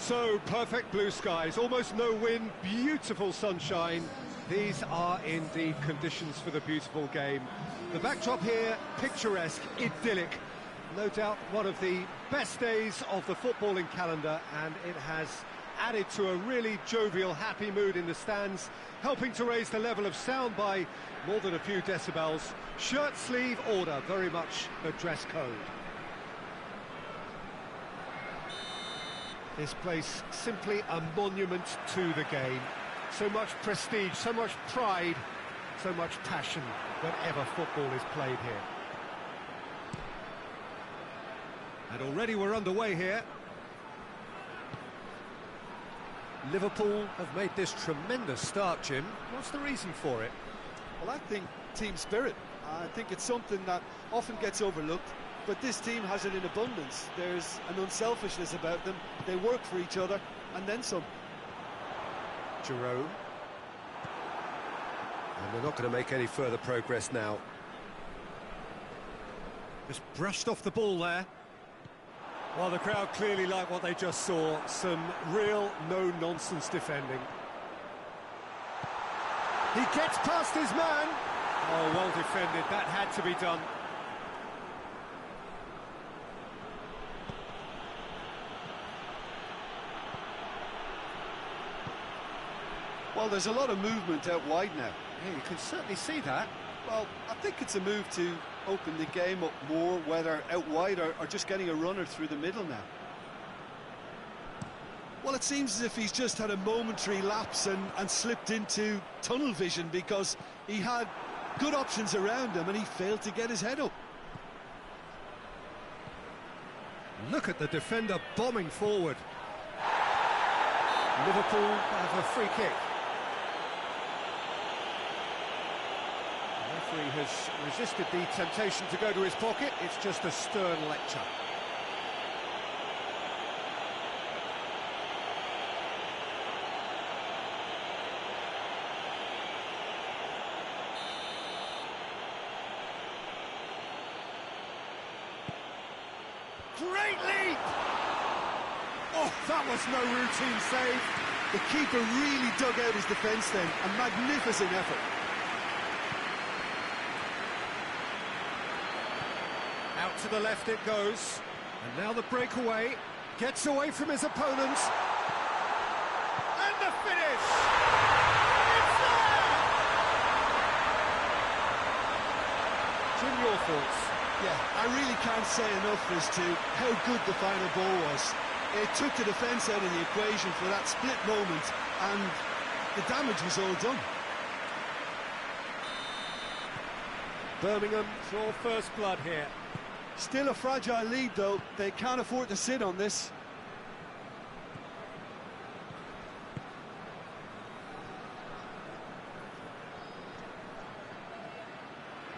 So, perfect blue skies, almost no wind, beautiful sunshine. These are indeed conditions for the beautiful game. The backdrop here, picturesque, idyllic. No doubt one of the best days of the footballing calendar, and it has added to a really jovial, happy mood in the stands, helping to raise the level of sound by more than a few decibels. Shirt sleeve order, very much the dress code. This place simply a monument to the game. So much prestige, so much pride, so much passion whenever football is played here. And already we're underway here. Liverpool have made this tremendous start, Jim. What's the reason for it? Well, I think team spirit. I think it's something that often gets overlooked, but this team has it in abundance. There's an unselfishness about them. They work for each other, and then some. Jerome. And they're not going to make any further progress now. Just brushed off the ball there. Well, the crowd clearly like what they just saw. Some real no-nonsense defending. He gets past his man. Oh, well defended. That had to be done. Well, there's a lot of movement out wide now. Yeah, you can certainly see that. Well, I think it's a move to open the game up more, whether out wide or just getting a runner through the middle now. Well, it seems as if he's just had a momentary lapse and slipped into tunnel vision, because he had good options around him and he failed to get his head up. Look at the defender bombing forward. Liverpool have a free kick. The referee has resisted the temptation to go to his pocket. It's just a stern lecture. Great leap! Oh, that was no routine save. The keeper really dug out his defence then. A magnificent effort. Out to the left it goes. And now the breakaway. Gets away from his opponent. And the finish! It's there! Jim, your thoughts? Yeah, I really can't say enough as to how good the final ball was. It took the defence out of the equation for that split moment, and the damage was all done. Birmingham draw first blood here. Still a fragile lead, though. They can't afford to sit on this.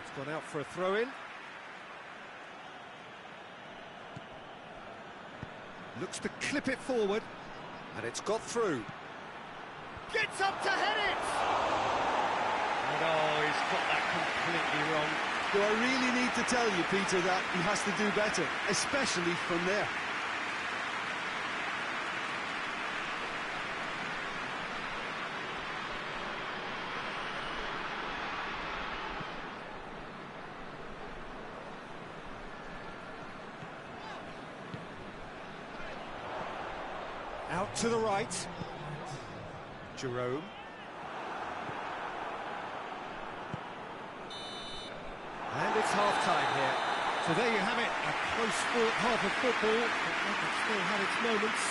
It's gone out for a throw-in. Looks to clip it forward, and it's got through. Gets up to head it! And oh, he's got that completely wrong. Do I really need to tell you, Peter, that he has to do better, especially from there? Out to the right. Jerome. And it's half-time here. So there you have it, a close half of football, but it still had its moments.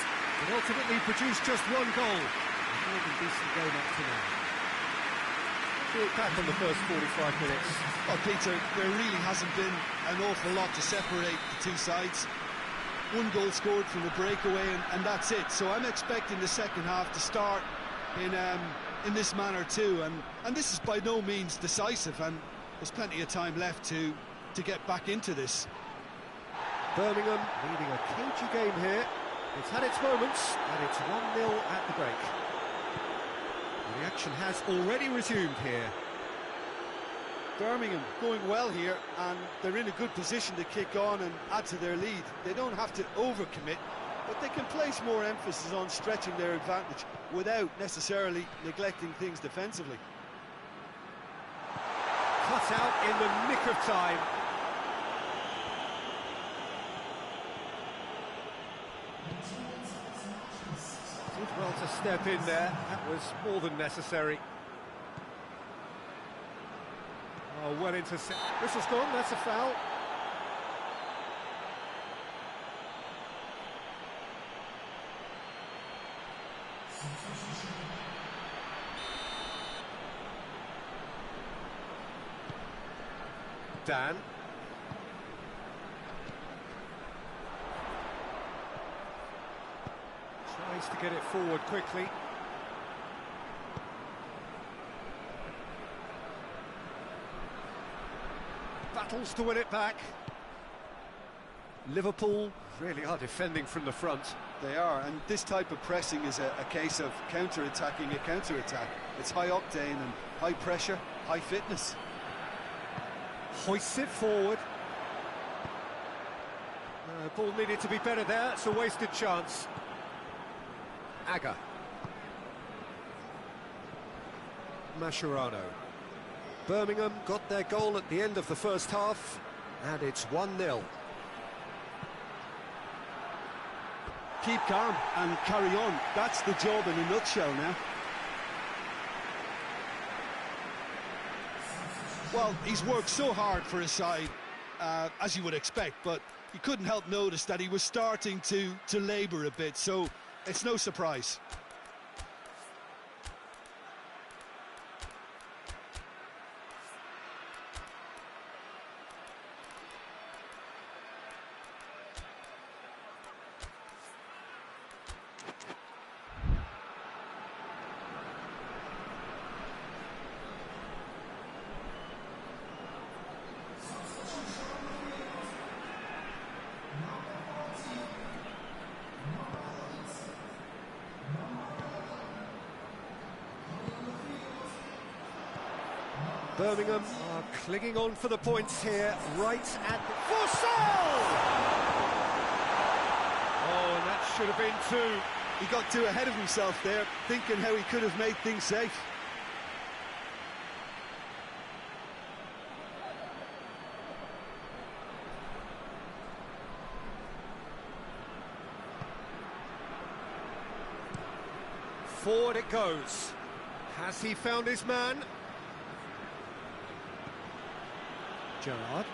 It ultimately produced just one goal. A more than decent game up to now. Look back on the first 45 minutes. Well, Peter, there really hasn't been an awful lot to separate the two sides. One goal scored from a breakaway, and that's it. So I'm expecting the second half to start in this manner too. And this is by no means decisive, and there's plenty of time left to get back into this. Birmingham leading a cagey game here. It's had its moments, and it's 1-0 at the break. And the action has already resumed here. Birmingham going well here, and they're in a good position to kick on and add to their lead. They don't have to overcommit, but they can place more emphasis on stretching their advantage without necessarily neglecting things defensively. Cut out in the nick of time. Did well to step in there. That was more than necessary. Oh, well intercepted. Whistle's gone, that's a foul. Dan. Tries to get it forward quickly. Battles to win it back. Liverpool really are defending from the front. They are, and this type of pressing is a case of counter-attacking a counter-attack. It's high octane and high pressure, high fitness. Hoists it forward. Ball needed to be better there, it's a wasted chance. Aga. Mascherano. Birmingham got their goal at the end of the first half, and it's 1-0. Keep calm and carry on. That's the job in a nutshell now. Well, he's worked so hard for his side, as you would expect, but you couldn't help notice that he was starting to labour a bit, so it's no surprise. Birmingham are clinging on for the points here, right at the... Forsell! Oh, and that should have been two. He got too ahead of himself there, thinking how he could have made things safe. Forward it goes. Has he found his man? Gerrard.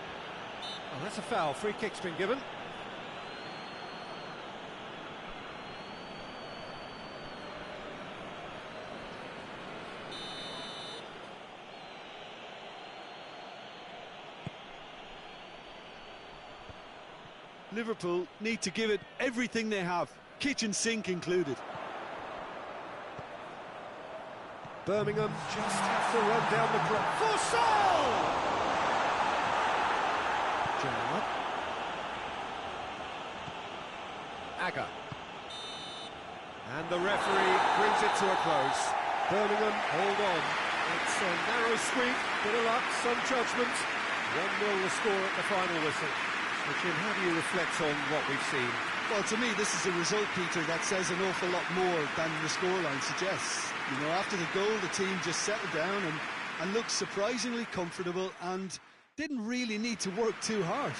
Oh, that's a foul. Free kick's been given. Liverpool need to give it everything they have, kitchen sink included. Birmingham just have to run down the break. Forsell! Gerrard. Aga. And the referee brings it to a close. Birmingham hold on. It's a narrow squeak, bit of luck, some judgment. 1-0 the score at the final whistle. So Jim, how do you reflect on what we've seen? Well, to me, this is a result, Peter, that says an awful lot more than the scoreline suggests. You know, after the goal, the team just settled down and looked surprisingly comfortable and didn't really need to work too hard.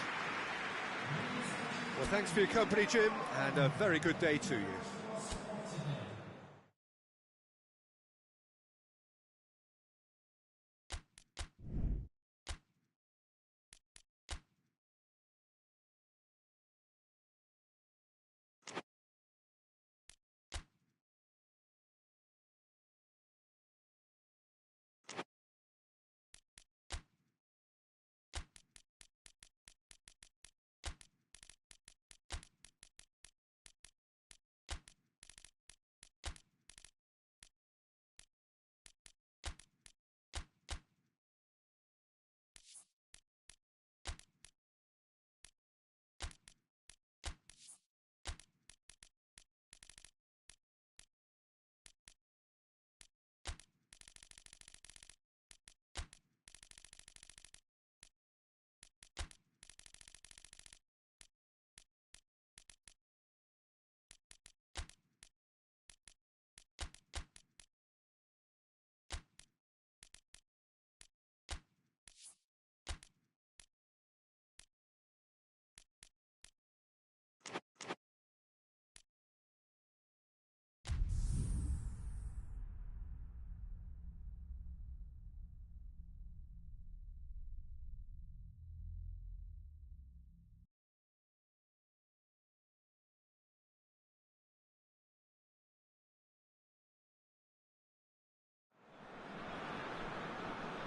Well, thanks for your company, Jim, and a very good day to you.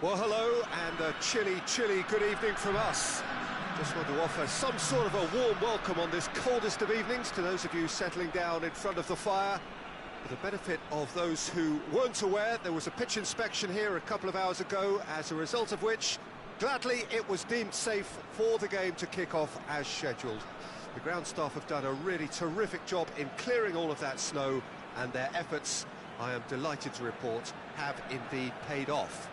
Well, hello, and a chilly, chilly good evening from us. Just want to offer some sort of a warm welcome on this coldest of evenings to those of you settling down in front of the fire. For the benefit of those who weren't aware, there was a pitch inspection here a couple of hours ago, as a result of which, gladly, it was deemed safe for the game to kick off as scheduled. The ground staff have done a really terrific job in clearing all of that snow, and their efforts, I am delighted to report, have indeed paid off.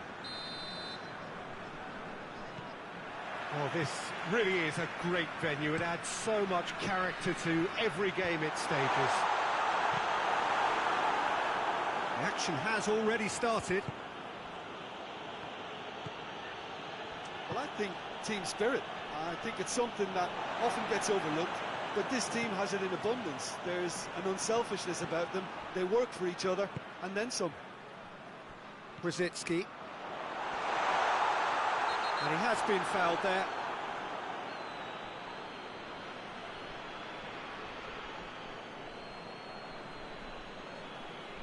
Well, this really is a great venue. It adds so much character to every game it stages. The action has already started. Well, I think team spirit. I think it's something that often gets overlooked, but this team has it in abundance. There's an unselfishness about them. They work for each other, and then some. Brzezinski. And he has been fouled there.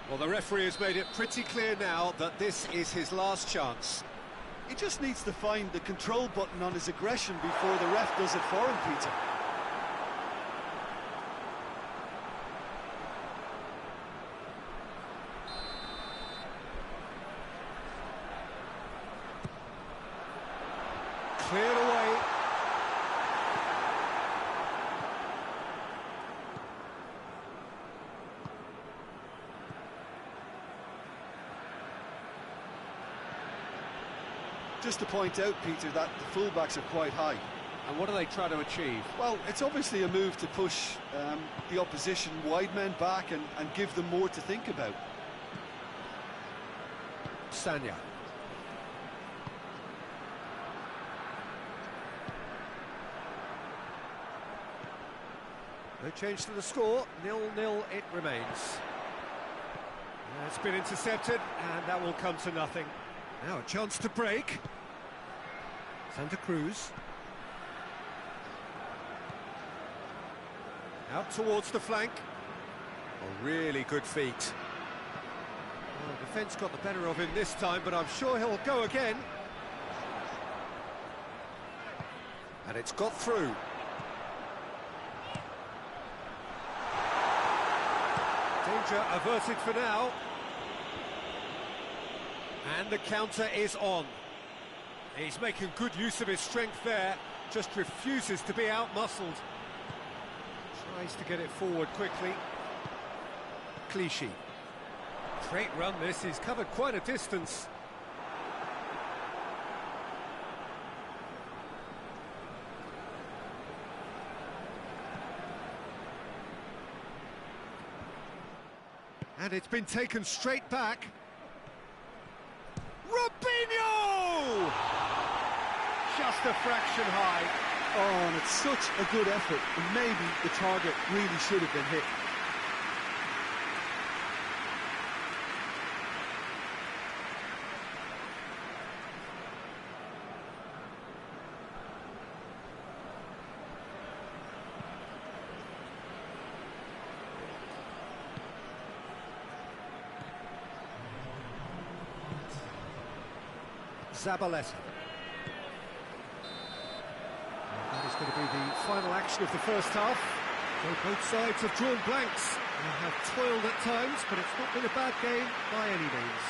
Well, the referee has made it pretty clear now that this is his last chance. He just needs to find the control button on his aggression before the ref does it for him, Peter. Cleared away. Just to point out, Peter, that the fullbacks are quite high. And what do they try to achieve? Well, it's obviously a move to push the opposition wide men back and give them more to think about. Sanya. No change to the score, 0-0 it remains. It's been intercepted, and that will come to nothing. Now a chance to break. Santa Cruz. Out towards the flank. Oh, really good feet. Well, the defence got the better of him this time, but I'm sure he'll go again. And it's got through. Danger averted for now. And the counter is on. He's making good use of his strength there, just refuses to be out-muscled. Tries to get it forward quickly. Clichy. Great run this, he's covered quite a distance. And it's been taken straight back. Robinho! Just a fraction high. Oh, and it's such a good effort, and maybe the target really should have been hit. Zabaleta. That is going to be the final action of the first half. So both sides have drawn blanks. They have toiled at times, but it's not been a bad game by any means.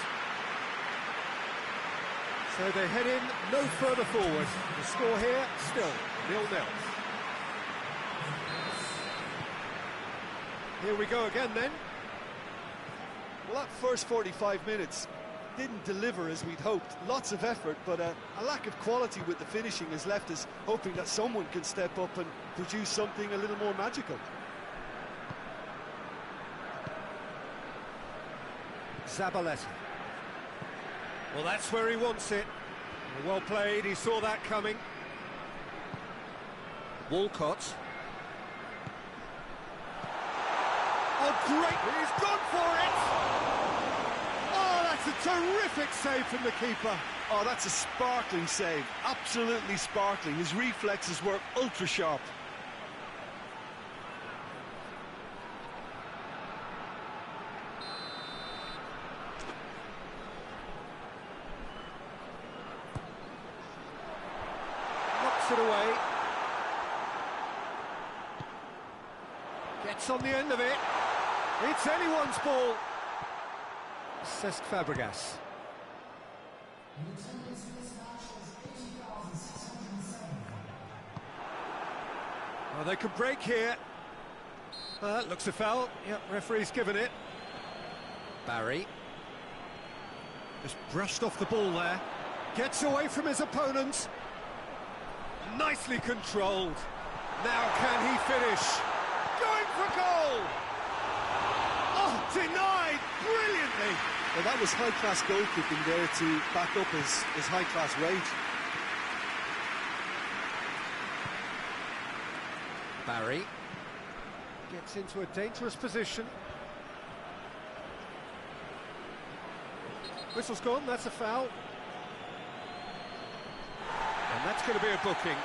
So they head in no further forward. The score here, still 0-0. Here we go again then. Well, that first 45 minutes didn't deliver as we'd hoped. Lots of effort, but a lack of quality with the finishing has left us hoping that someone can step up and produce something a little more magical. Zabaleta. Well, that's where he wants it. Well played, he saw that coming. Walcott. Oh, great, he's gone for it! That's a terrific save from the keeper. Oh, that's a sparkling save. Absolutely sparkling. His reflexes were ultra sharp. Knocks it away. Gets on the end of it. It's anyone's ball. Cesc Fabregas. Oh, they could break here. Looks a foul. Yep, referee's given it. Barry. Just brushed off the ball there. Gets away from his opponent. Nicely controlled. Now can he finish? Going for goal! Oh, denied brilliantly! Well, that was high-class goalkeeping there to back up his high-class rate. Barry gets into a dangerous position. Whistle's gone, that's a foul. And that's going to be a booking.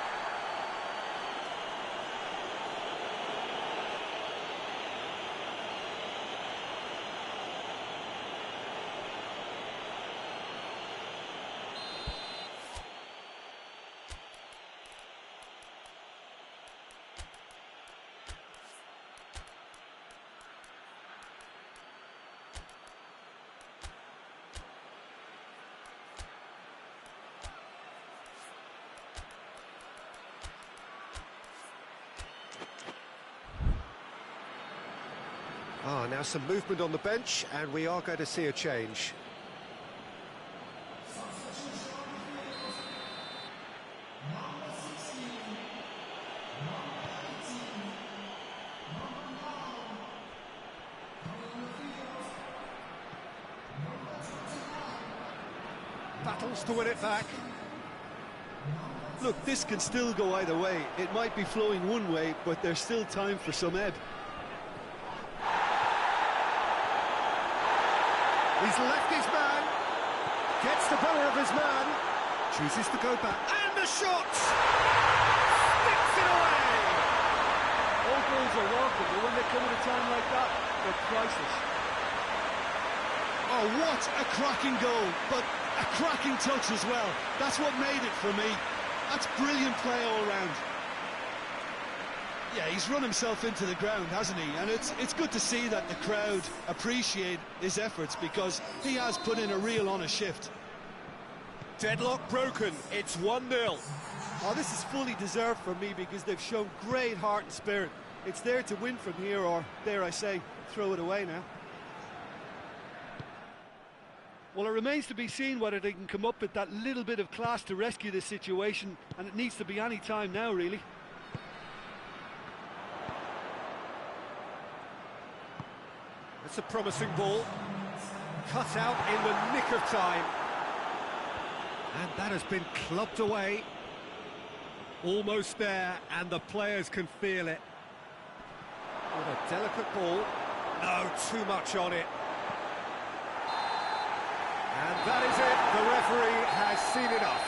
Now some movement on the bench, and we are going to see a change. Battles to win it back. Look, this can still go either way. It might be flowing one way, but there's still time for some ebb. He's left his man, gets the better of his man, chooses to go back, and the shot! Sticks it away! All goals are welcome, but when they come at a time like that, they're priceless. Oh, what a cracking goal, but a cracking touch as well. That's what made it for me. That's brilliant play all round. Yeah, he's run himself into the ground, hasn't he? And it's good to see that the crowd appreciate his efforts, because he has put in a real honest shift. Deadlock broken, it's 1-0. Oh, this is fully deserved for me, because they've shown great heart and spirit. It's there to win from here, or, dare I say, throw it away now. Well, it remains to be seen whether they can come up with that little bit of class to rescue this situation, and it needs to be any time now, really. It's a promising ball, cut out in the nick of time, and that has been clubbed away. Almost there, and the players can feel it. What a delicate ball. No, too much on it. And that is it. The referee has seen enough.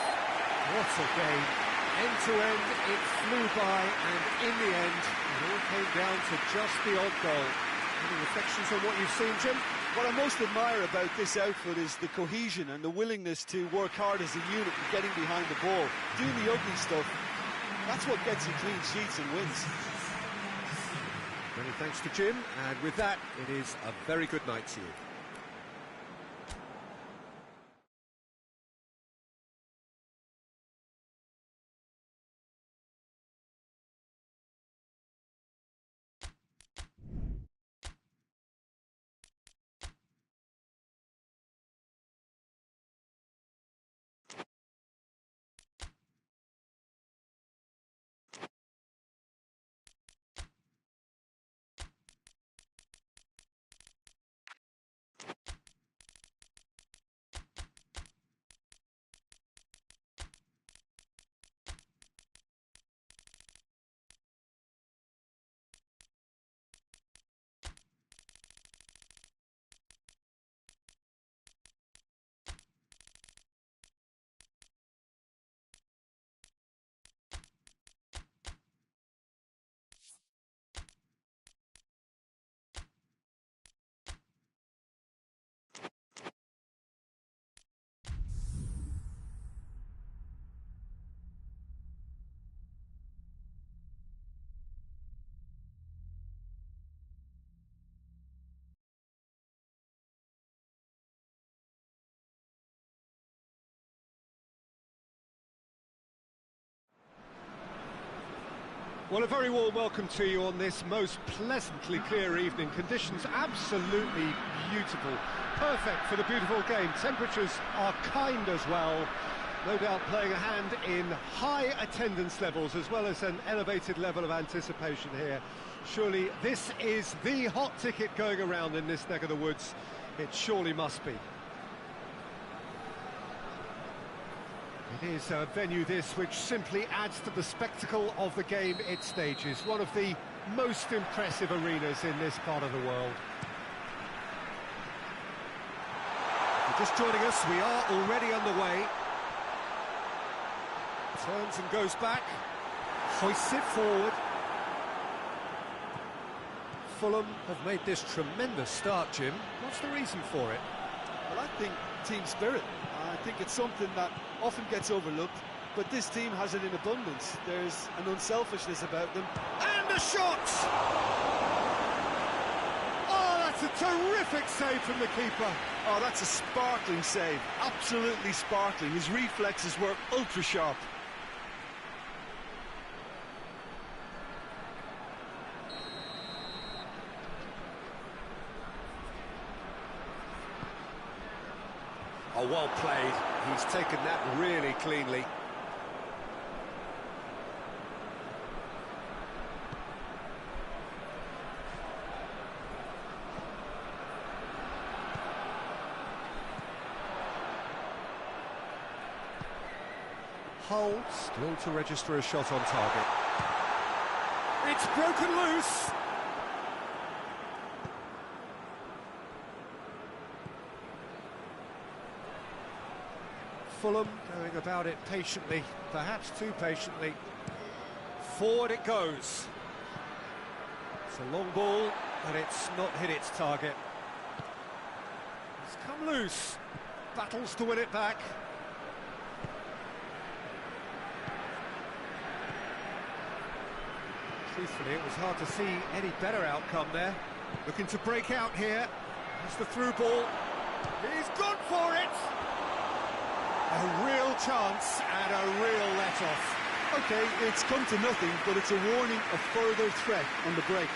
What a game. End to end, it flew by, and in the end, it all came down to just the odd goal. Any reflections on what you've seen, Jim? What I most admire about this outfit is the cohesion and the willingness to work hard as a unit and getting behind the ball, doing the ugly stuff. That's what gets you clean sheets and wins. Many thanks to Jim, and with that, it is a very good night to you. Well, a very warm welcome to you on this most pleasantly clear evening. Conditions absolutely beautiful. Perfect for the beautiful game. Temperatures are kind as well. No doubt playing a hand in high attendance levels as well as an elevated level of anticipation here. Surely this is the hot ticket going around in this neck of the woods. It surely must be. It is a venue this which simply adds to the spectacle of the game it stages. One of the most impressive arenas in this part of the world. If you're just joining us, we are already underway. Turns and goes back, hoists it forward. Fulham have made this tremendous start, Jim. What's the reason for it? Well, I think team spirit. I think it's something that often gets overlooked, but this team has it in abundance. There's an unselfishness about them. And a shot! Oh, that's a terrific save from the keeper. Oh, that's a sparkling save. Absolutely sparkling. His reflexes were ultra sharp. Oh, well played. He's taken that really cleanly. Hull still to register a shot on target. It's broken loose. Fulham going about it patiently, perhaps too patiently. Forward it goes. It's a long ball, but it's not hit its target. It's come loose. Battles to win it back. Truthfully, it was hard to see any better outcome there. Looking to break out here. There's the through ball. He's gone for it! A real chance and a real let-off. Okay, it's come to nothing, but it's a warning of further threat on the break.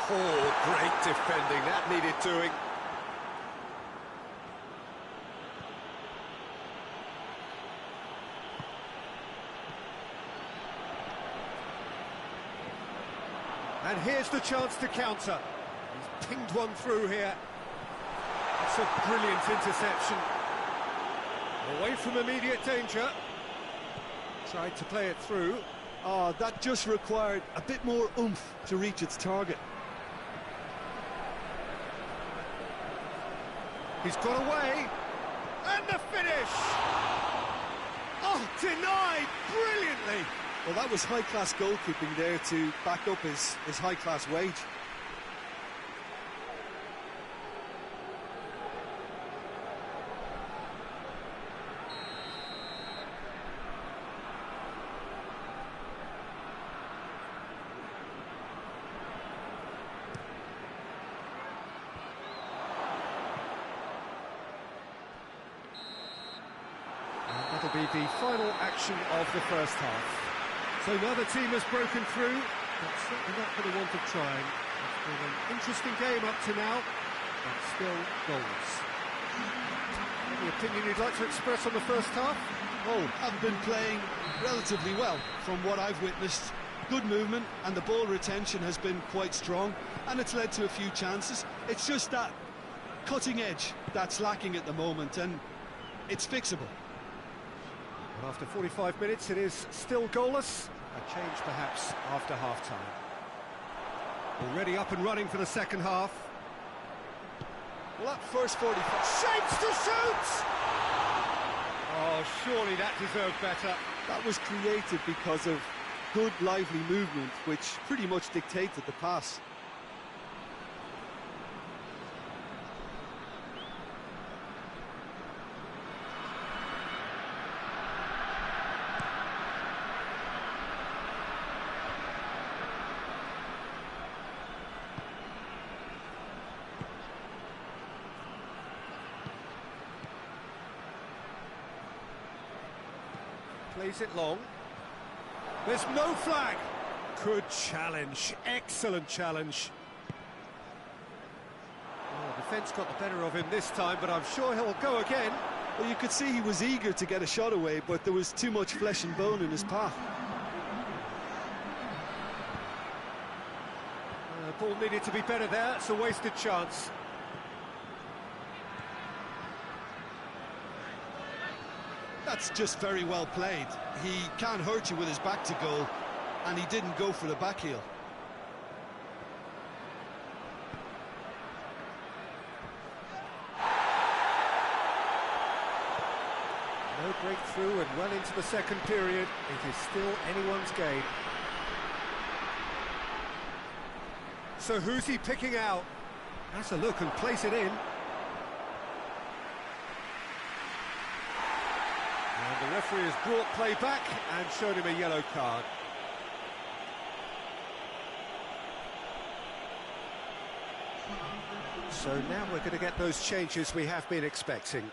Oh, great defending. That needed doing. And here's the chance to counter. He's pinged one through here. It's a brilliant interception. Away from immediate danger. Tried to play it through. Oh, that just required a bit more oomph to reach its target. He's got away. And the finish! Oh, denied brilliantly. Well, that was high-class goalkeeping there to back up his high-class wage. And that'll be the final action of the first half. So now the team has broken through, but certainly not for the want of trying. It's been an interesting game up to now, but still goals. Any opinion you'd like to express on the first half? Oh, have been playing relatively well from what I've witnessed. Good movement, and the ball retention has been quite strong, and it's led to a few chances. It's just that cutting edge that's lacking at the moment, and it's fixable. Well, after 45 minutes, it is still goalless. A change, perhaps, after half-time. Already up and running for the second half. Well, that first 45... Shapes to shoot! Oh, surely that deserved better. That was created because of good, lively movement, which pretty much dictated the pass. Plays it long. There's no flag. Good challenge, excellent challenge. Oh, defence got the better of him this time, but I'm sure he'll go again. Well, you could see he was eager to get a shot away, but there was too much flesh and bone in his path. Ball needed to be better there, it's a wasted chance. That's just very well played. He can't hurt you with his back to goal, and he didn't go for the back heel. No breakthrough and well into the second period. It is still anyone's game. So who's he picking out? Has a look and place it in. And the referee has brought play back and showed him a yellow card. So now we're going to get those changes we have been expecting.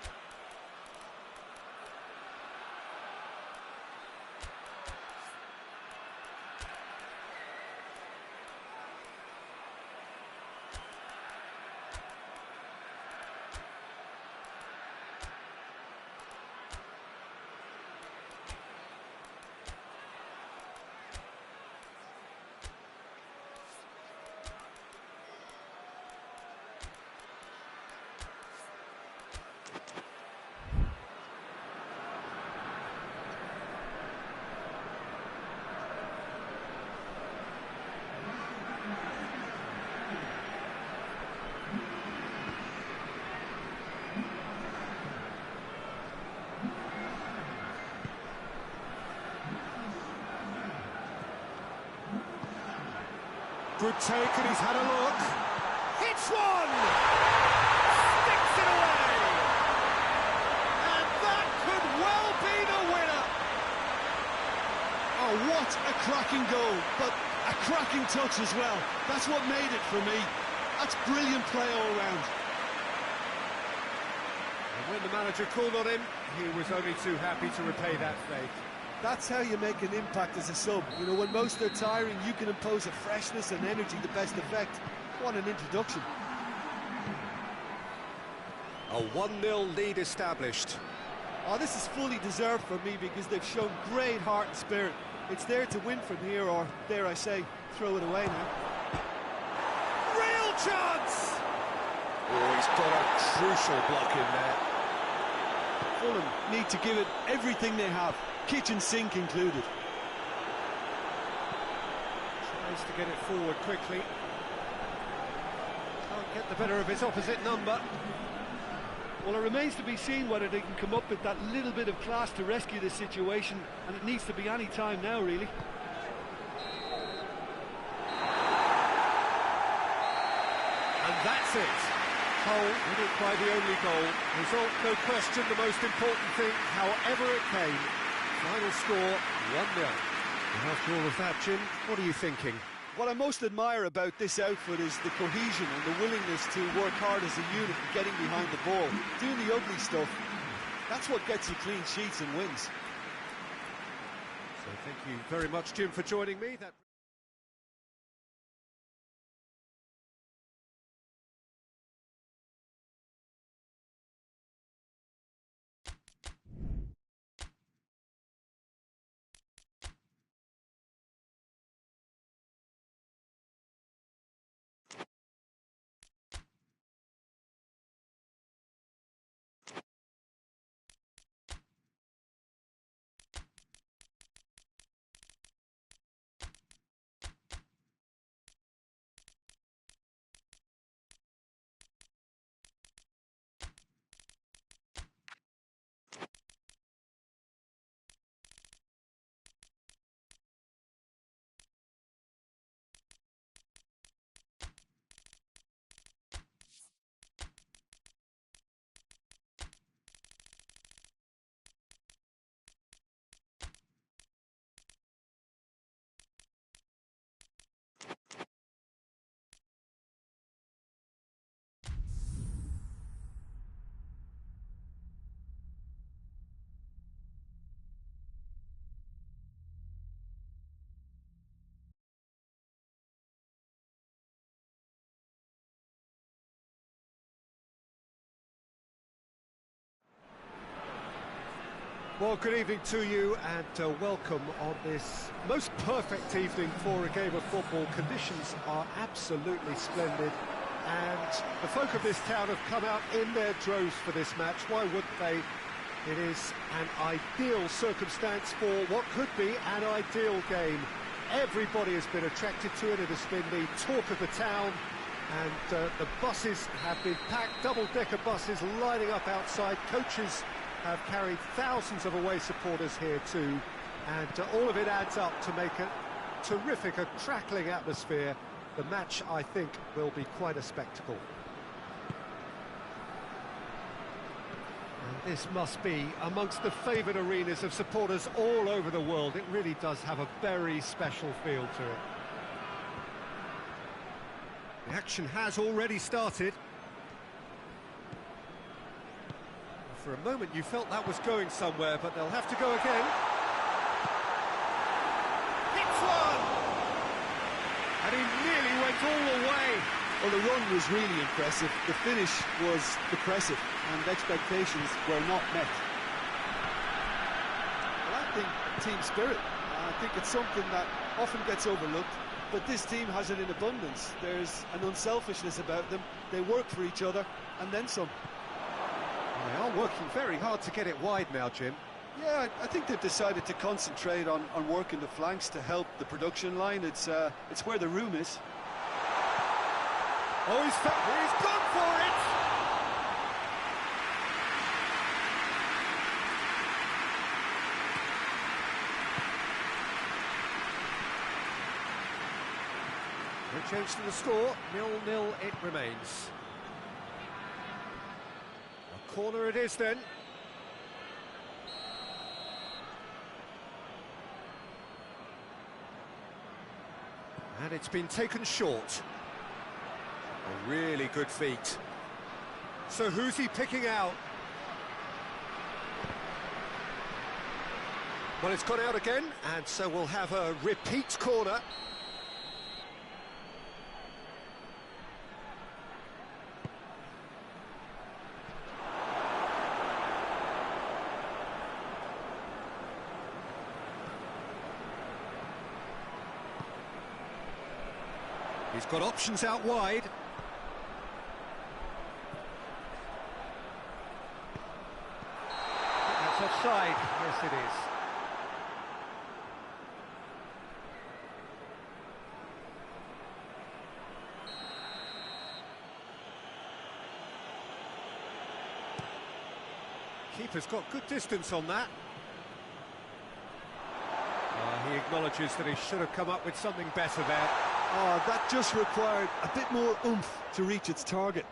Good take, and he's had a look. Hits one! Sticks it away! And that could well be the winner! Oh, what a cracking goal, but a cracking touch as well. That's what made it for me. That's brilliant play all round. And when the manager called on him, he was only too happy to repay that fate. That's how you make an impact as a sub. You know, when most are tiring, you can impose a freshness and energy to best effect. What an introduction. A 1-0 lead established. Oh, this is fully deserved for me because they've shown great heart and spirit. It's there to win from here, or, dare I say, throw it away now. Real chance! Oh, he's got a crucial block in there. Fulham need to give it everything they have. Kitchen sink included. Tries to get it forward quickly. Can't get the better of his opposite number. Well, it remains to be seen whether they can come up with that little bit of class to rescue this situation, and it needs to be any time now, really. And that's it. Hull didn't quite the only goal. Result, no question, the most important thing, however it came. Final score, 1-0. And after all of that, Jim, what are you thinking? What I most admire about this outfit is the cohesion and the willingness to work hard as a unit and getting behind the ball. Doing the ugly stuff, that's what gets you clean sheets and wins. So thank you very much, Jim, for joining me. Well, good evening to you and welcome on this most perfect evening for a game of football. Conditions are absolutely splendid and the folk of this town have come out in their droves for this match. Why wouldn't they? It is an ideal circumstance for what could be an ideal game. Everybody has been attracted to it. It has been the talk of the town, and the buses have been packed, double-decker buses lining up outside. Coaches have carried thousands of away supporters here too, and all of it adds up to make a terrific, a crackling atmosphere. The match, I think, will be quite a spectacle. And this must be amongst the favoured arenas of supporters all over the world. It really does have a very special feel to it. The action has already started. For a moment you felt that was going somewhere, but they'll have to go again. Hits one! And he nearly went all the way. Well, the run was really impressive. The finish was depressive, and expectations were not met. Well, I think team spirit. I think it's something that often gets overlooked, but this team has it in abundance. There's an unselfishness about them. They work for each other, and then some. They are working very hard to get it wide now, Jim. Yeah, I think they've decided to concentrate on working the flanks to help the production line. It's where the room is. Oh, he's gone for it! No change to the score, 0-0 it remains. A corner it is then. And it's been taken short. A really good feat. So who's he picking out? Well, it's gone out again, and so we'll have a repeat corner. He's got options out wide. That's offside. Yes, it is. Keeper's got good distance on that. He acknowledges that he should have come up with something better there. Oh, that just required a bit more oomph to reach its target.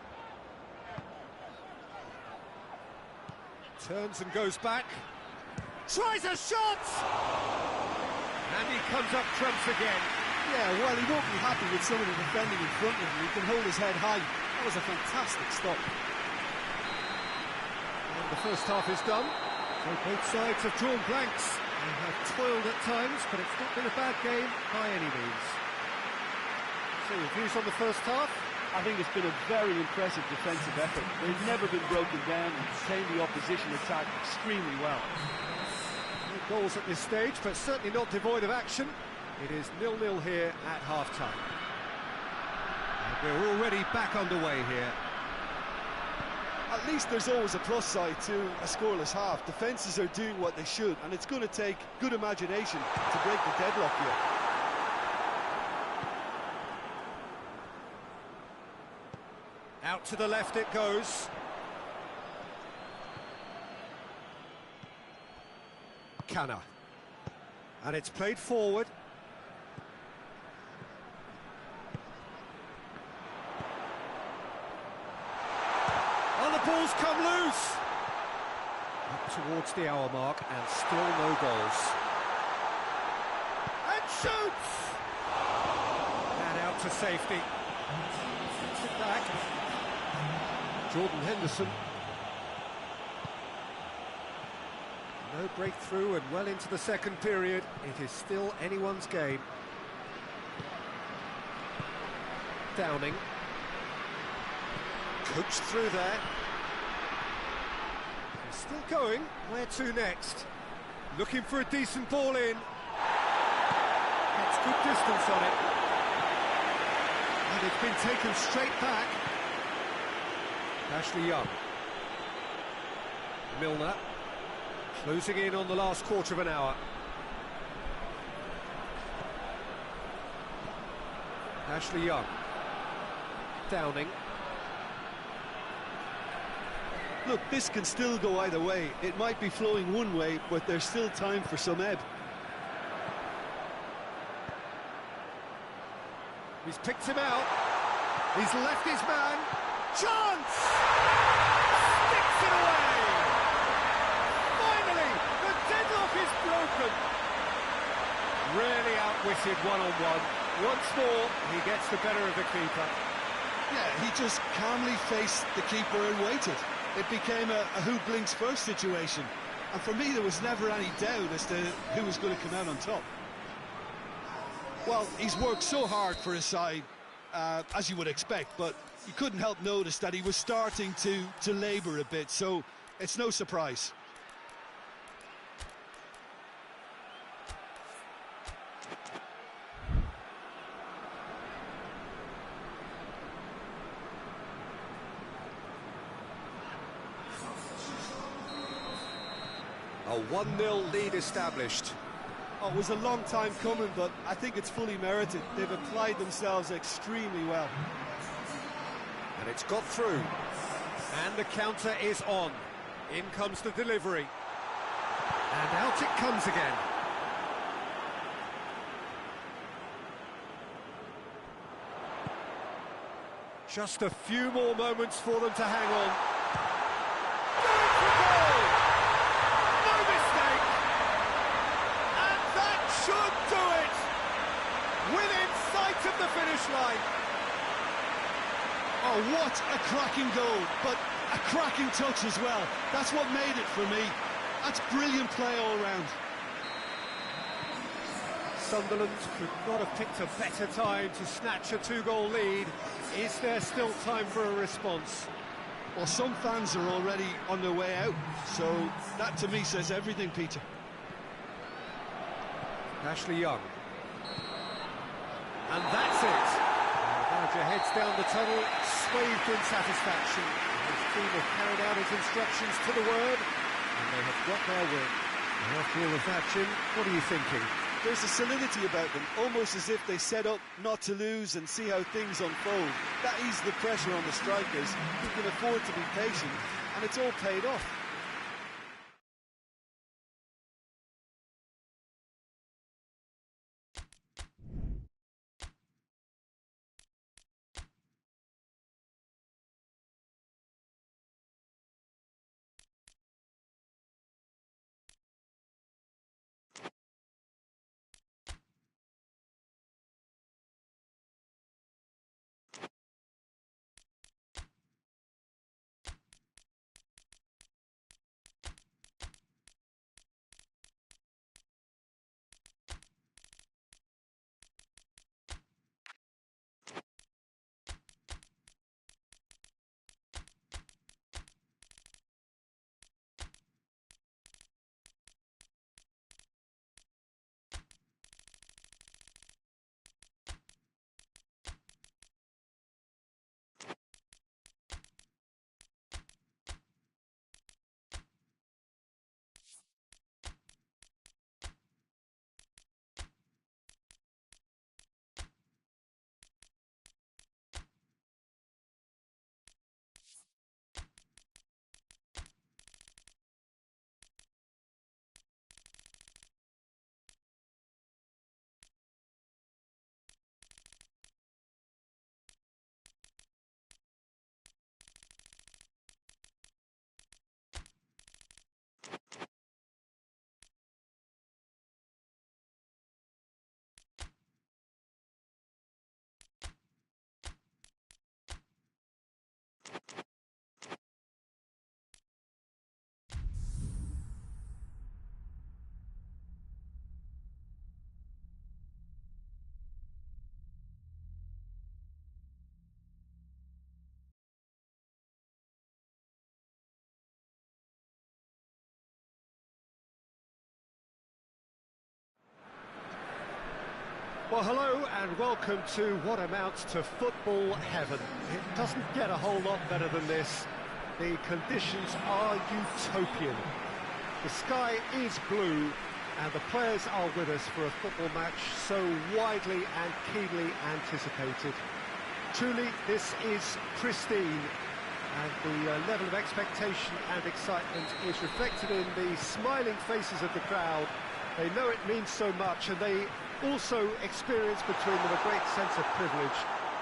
Turns and goes back. Tries a shot! And he comes up trumps again. Yeah, well, he won't be happy with somebody defending in front of him. He can hold his head high. That was a fantastic stop. And the first half is done. So both sides have drawn blanks and have toiled at times, but it's not been a bad game by any means. So your views on the first half? I think it's been a very impressive defensive effort. They've never been broken down and contained the opposition attack extremely well. No goals at this stage, but certainly not devoid of action. It is 0-0 here at half-time. And we're already back underway here. At least there's always a plus side to a scoreless half. Defences are doing what they should, and it's going to take good imagination to break the deadlock here. Out to the left it goes. Canna. And it's played forward. Oh, the ball's come loose! Up towards the hour mark and still no goals. And shoots! And out to safety. Gets it back. Jordan Henderson. No breakthrough and well into the second period. It is still anyone's game. Downing. Coached through there. Still going. Where to next? Looking for a decent ball in. Gets good distance on it. And it's been taken straight back. Ashley Young. Milner. Closing in on the last quarter of an hour. Ashley Young. Downing. Look, this can still go either way. It might be flowing one way, but there's still time for some ebb. He's picked him out. He's left his man. Chance! Sticks it away! Finally, the deadlock is broken. Really outwitted one-on-one. Once more, he gets the better of the keeper. Yeah, he just calmly faced the keeper and waited. It became a who blinks first situation. And for me, there was never any doubt as to who was going to come out on top. Well, he's worked so hard for his side, as you would expect, but you couldn't help notice that he was starting to labour a bit, so it's no surprise. A 1-0 lead established. Oh, it was a long time coming, but I think it's fully merited. They've applied themselves extremely well. And it's got through. And the counter is on. In comes the delivery. And out it comes again. Just a few more moments for them to hang on. Going for goal! No mistake! And that should do it! Within sight of the finish line. Oh, what a cracking goal, but a cracking touch as well. That's what made it for me. That's brilliant play all round. Sunderland could not have picked a better time to snatch a 2-goal lead. Is there still time for a response? Well, some fans are already on their way out, so that to me says everything, Peter. Ashley Young. And that's it. Manager heads down the tunnel, swathed in satisfaction. His team have carried out his instructions to the word, and they have got their win. And after all of that, Jim, what are you thinking? There's a solidity about them, almost as if they set up not to lose and see how things unfold. That eased the pressure on the strikers, who can afford to be patient, and it's all paid off. Well, hello and welcome to what amounts to football heaven. It doesn't get a whole lot better than this. The conditions are utopian. The sky is blue and the players are with us for a football match so widely and keenly anticipated. Truly, this is pristine, and the level of expectation and excitement is reflected in the smiling faces of the crowd. They know it means so much, and they also experience between them a great sense of privilege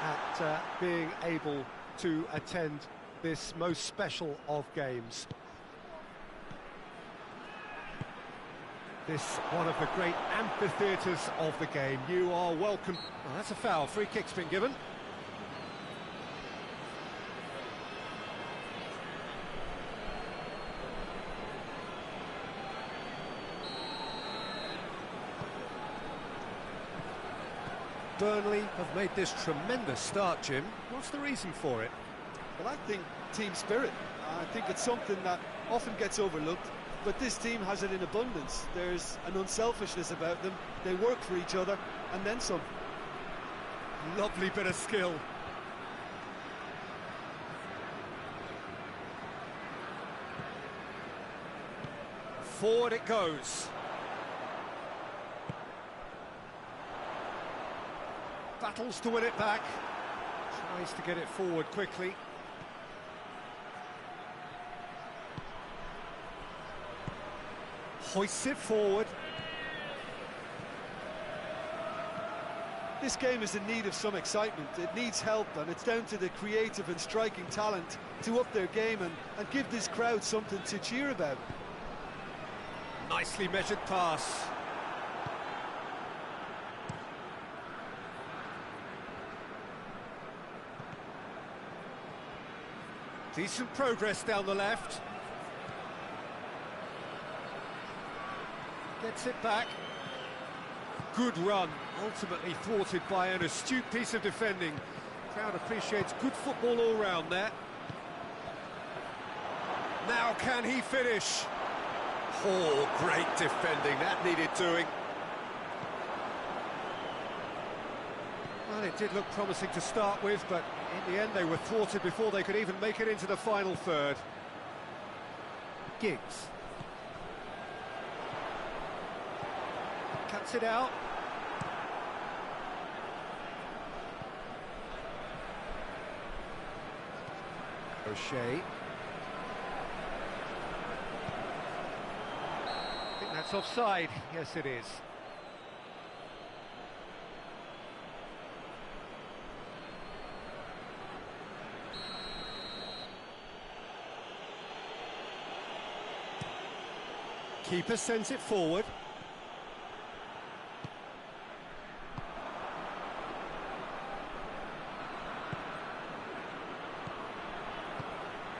at being able to attend this most special of games. This one of the great amphitheatres of the game. You are welcome. Oh, that's a foul. Free kick's been given. Burnley have made this tremendous start, Jim. What's the reason for it? Well, I think team spirit. I think it's something that often gets overlooked, but this team has it in abundance. There's an unselfishness about them. They work for each other, and then some. Lovely bit of skill. Forward it goes. Battles to win it back. Tries to get it forward quickly. Hoists it forward. This game is in need of some excitement. It needs help, and it's down to the creative and striking talent to up their game and give this crowd something to cheer about. Nicely measured pass. Decent progress down the left. Gets it back. Good run, ultimately thwarted by an astute piece of defending. Crowd appreciates good football all round there. Now can he finish? Oh, great defending, that needed doing. Well, it did look promising to start with, but in the end they were thwarted before they could even make it into the final third. Giggs. Cuts it out. O'Shea. I think that's offside. Yes, it is. Keeper sends it forward.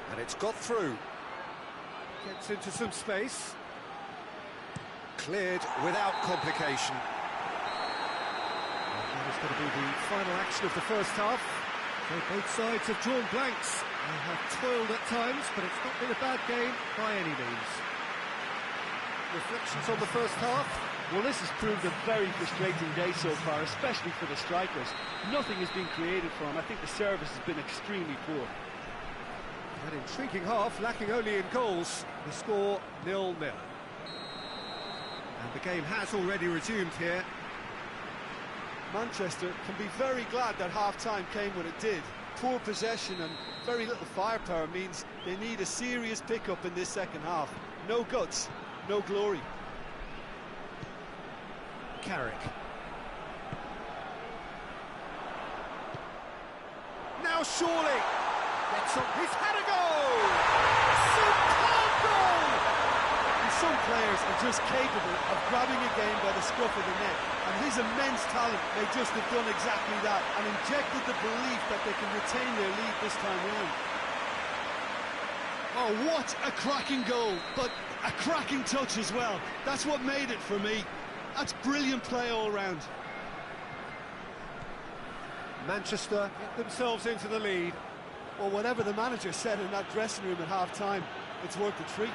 And it's got through. Gets into some space. Cleared without complication. And that is going to be the final action of the first half. So both sides have drawn blanks. They have toiled at times, but it's not been a bad game by any means. Reflections on the first half? Well, this has proved a very frustrating day so far, especially for the strikers. Nothing has been created for them. I think the service has been extremely poor. An intriguing half, lacking only in goals. The score 0-0. And the game has already resumed here. Manchester can be very glad that half-time came when it did. Poor possession and very little firepower means they need a serious pick-up in this second half. No guts, no glory. Carrick. Now surely gets on. He's had a goal! Superb goal! And some players are just capable of grabbing a game by the scruff of the neck, and his immense talent may just have done exactly that and injected the belief that they can retain their lead this time round. Oh, what a cracking goal, but a cracking touch as well. That's what made it for me. That's brilliant play all round. Manchester get themselves into the lead. Well, whatever the manager said in that dressing room at half-time, it's worth the treat.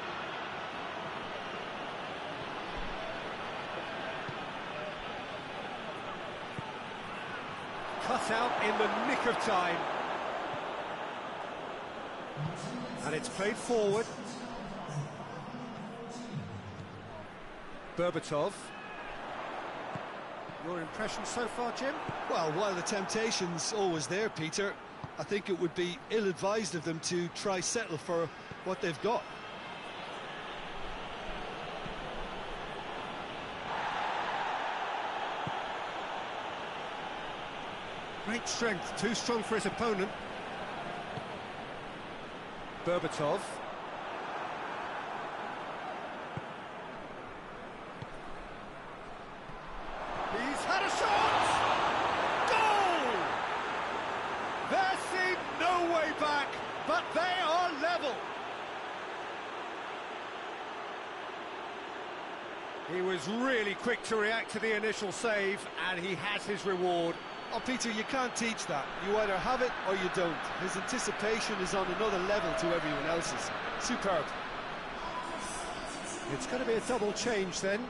cut out in the nick of time. And it's played forward. Berbatov. Your impression so far, Jim? Well, while the temptation's always there, Peter, I think it would be ill-advised of them to try settle for what they've got. Great strength, too strong for his opponent. Berbatov. He's had a shot! Goal! There seemed no way back, but they are level. He was really quick to react to the initial save, and he has his reward. Oh, Peter, you can't teach that. You either have it or you don't. His anticipation is on another level to everyone else's. Superb. It's going to be a double change then.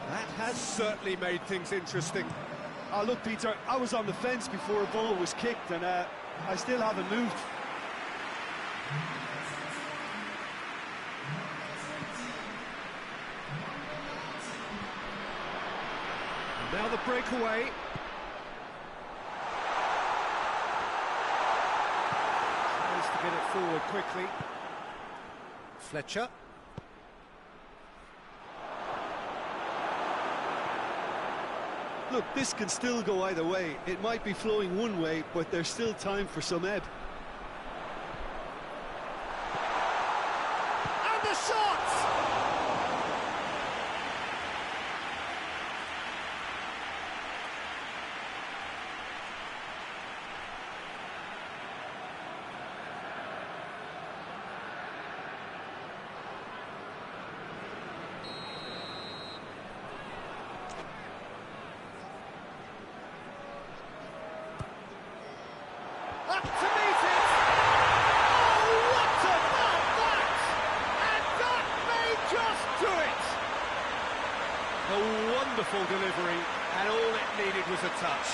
That has certainly made things interesting. Oh, look, Peter, I was on the fence before a ball was kicked, and I still haven't moved. Now the breakaway. Tries to get it forward quickly. Fletcher. Look, this can still go either way. It might be flowing one way, but there's still time for some ebb. And the shot! Up to meet it! Oh, what about that? And that may just do it! A wonderful delivery, and all it needed was a touch.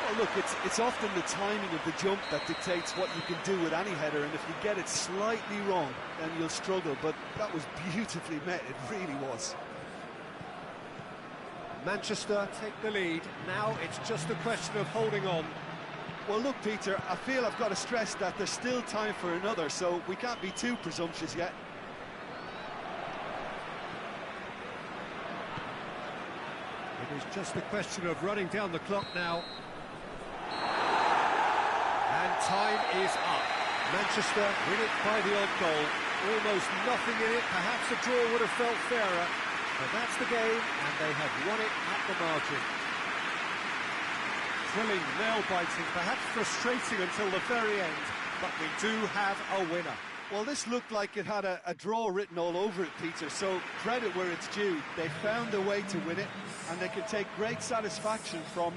Well, look, it's often the timing of the jump that dictates what you can do with any header, and if you get it slightly wrong, then you'll struggle, but that was beautifully met, it really was. Manchester take the lead. Now it's just a question of holding on. Well, look, Peter, I feel I've got to stress that there's still time for another, so we can't be too presumptuous yet. It is just a question of running down the clock now. And time is up. Manchester win it by the odd goal. Almost nothing in it. Perhaps a draw would have felt fairer. But that's the game, and they have won it at the margin. Thrilling, nail-biting, perhaps frustrating until the very end, but we do have a winner. Well, this looked like it had a draw written all over it, Peter, so credit where it's due. They found a way to win it, and they can take great satisfaction from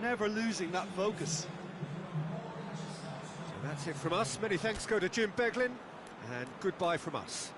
never losing that focus. So that's it from us. Many thanks go to Jim Beglin, and goodbye from us.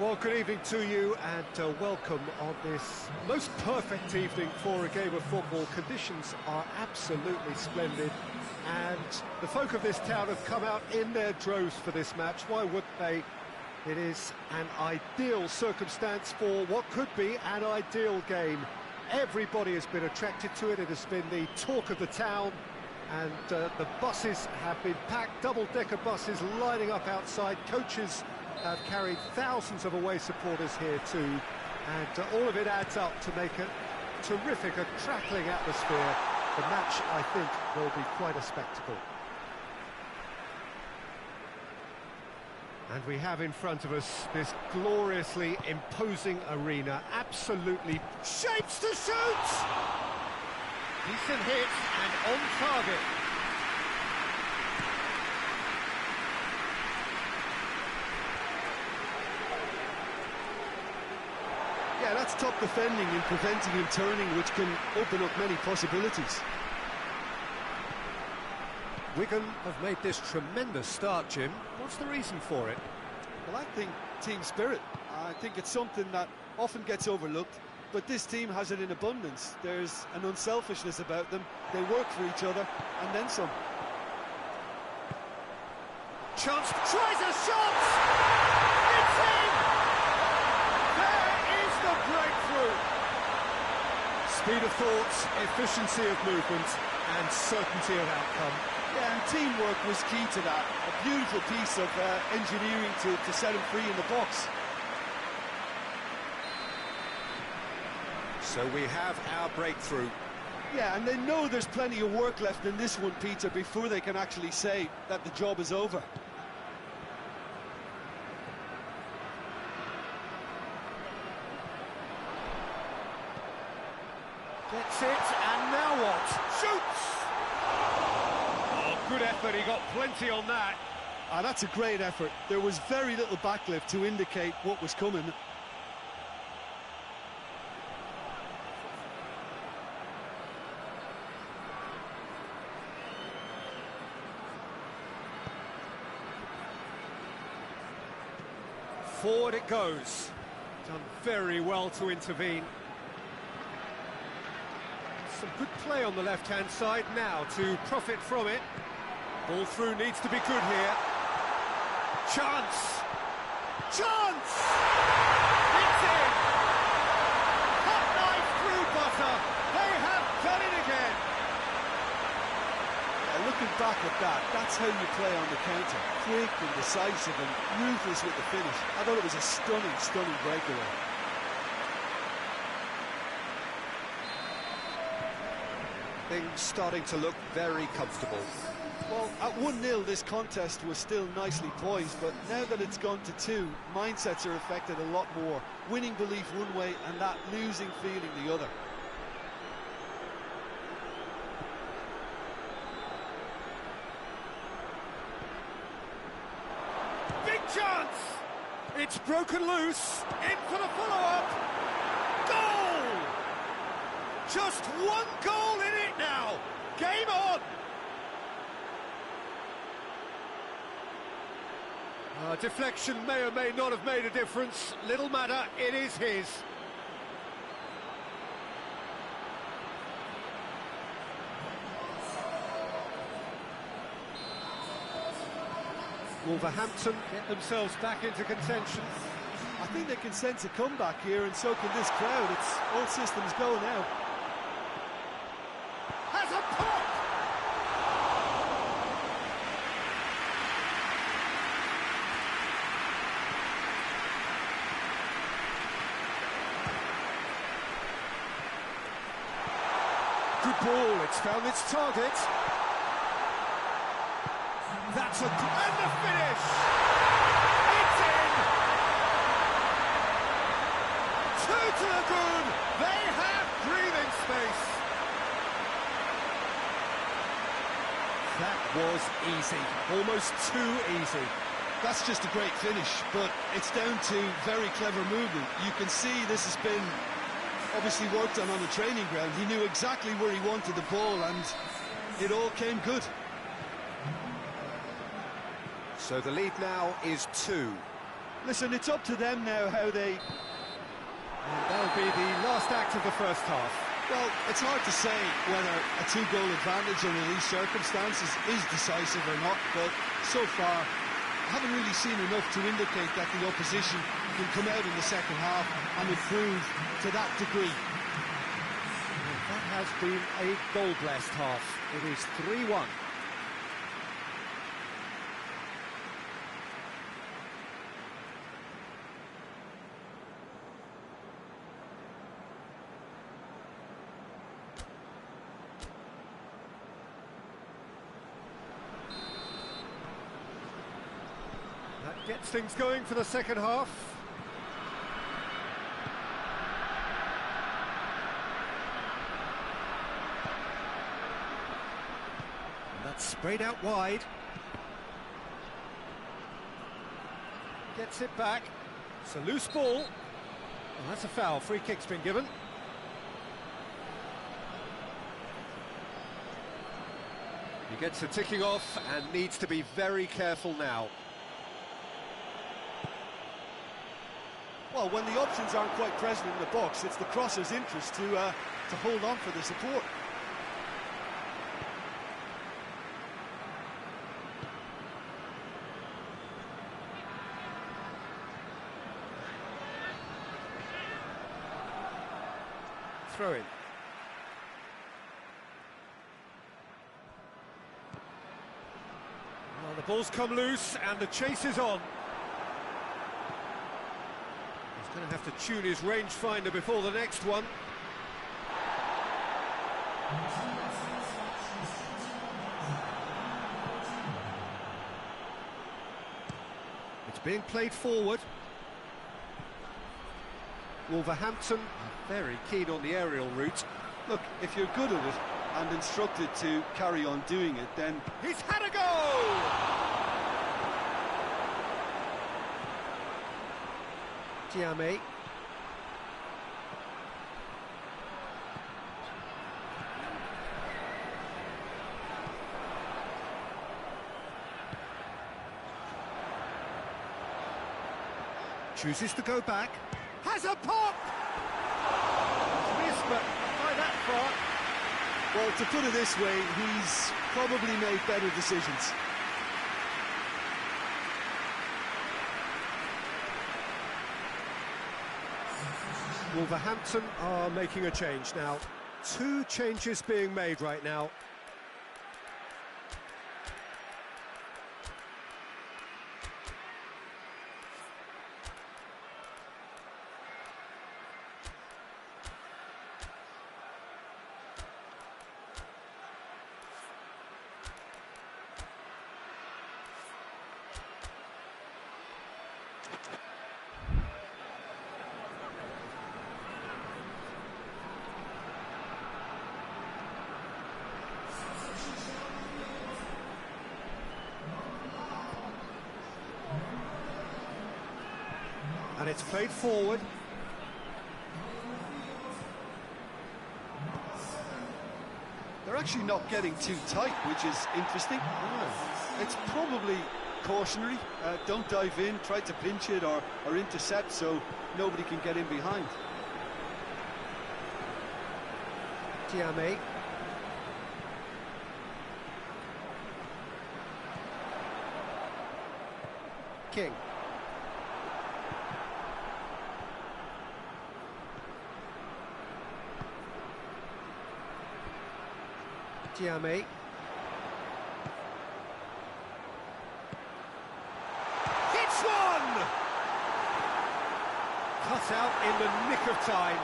Well, good evening to you and welcome on this most perfect evening for a game of football. Conditions are absolutely splendid and the folk of this town have come out in their droves for this match. Why wouldn't they? It is an ideal circumstance for what could be an ideal game. Everybody has been attracted to it. It has been the talk of the town, and the buses have been packed, double-decker buses lining up outside. Coaches have carried thousands of away supporters here too, and all of it adds up to make a terrific, crackling atmosphere. The match, I think, will be quite a spectacle. And we have in front of us this gloriously imposing arena, absolutely shapes to shoot! Decent hit and on target. Yeah, that's top defending and preventing him turning, which can open up many possibilities. Wigan have made this tremendous start, Jim. What's the reason for it? Well, I think team spirit. I think it's something that often gets overlooked, but this team has it in abundance. There's an unselfishness about them. They work for each other, and then some. Chance, tries a shot! It's in! There is the breakthrough! Speed of thought, efficiency of movement, and certainty of outcome. Yeah, and teamwork was key to that. A beautiful piece of engineering to set him free in the box. So we have our breakthrough. Yeah, and they know there's plenty of work left in this one, Peter, before they can actually say that the job is over. Gets it, and now what? Shoots! Oh, good effort, he got plenty on that. Ah, that's a great effort. There was very little backlift to indicate what was coming. Forward it goes. Done very well to intervene. Some good play on the left-hand side now to profit from it. Ball through needs to be good here. Chance! Chance! It's in! Hot knife through butter. They have done it again. Looking back at that, that's how you play on the counter. Quick and decisive and ruthless with the finish. I thought it was a stunning, stunning breakaway. Things starting to look very comfortable. Well, at 1-0 this contest was still nicely poised, but now that it's gone to 2, mindsets are affected a lot more. Winning belief one way and that losing feeling the other. Big chance! It's broken loose. In for the follow-up. Goal! Just one goal in it now. Game on! Deflection may or may not have made a difference. Little matter, it is his. Wolverhampton get themselves back into contention. I think they can sense a comeback here, and so can this crowd. It's all systems go now. Has a pop! Good ball, it's found its target. That's and the finish! It's in! 2 to the good! They have breathing space! That was easy, almost too easy. That's just a great finish, but it's down to very clever movement. You can see this has been obviously worked on the training ground. He knew exactly where he wanted the ball, and it all came good. So the lead now is 2. Listen, it's up to them now how they... And that'll be the last act of the first half. Well, it's hard to say whether a two-goal advantage under these circumstances is decisive or not, but so far, I haven't really seen enough to indicate that the opposition can come out in the second half and improve to that degree. Well, that has been a goal-blessed half. It is 3-1. That gets things going for the second half. And that's sprayed out wide. Gets it back. It's a loose ball. Well, that's a foul. Free kick's been given. He gets the ticking off and needs to be very careful now. Well, when the options aren't quite present in the box, it's the crosser's interest to hold on for the support. Throw in. Well, the ball's come loose and the chase is on. He's going to have to tune his rangefinder before the next one. It's being played forward. Wolverhampton are very keen on the aerial route. Look, if you're good at it and instructed to carry on doing it, then... He's had a go! Tiame. Chooses to go back. Has a pop! It's missed, but not by that far. Well, to put it this way, he's probably made better decisions. Wolverhampton are making a change now. 2 changes being made right now. And it's played forward. They're actually not getting too tight, which is interesting. It's probably cautionary. Don't dive in, try to pinch it or intercept so nobody can get in behind. Tiame. King. Tiame. Hits one! Cut out in the nick of time.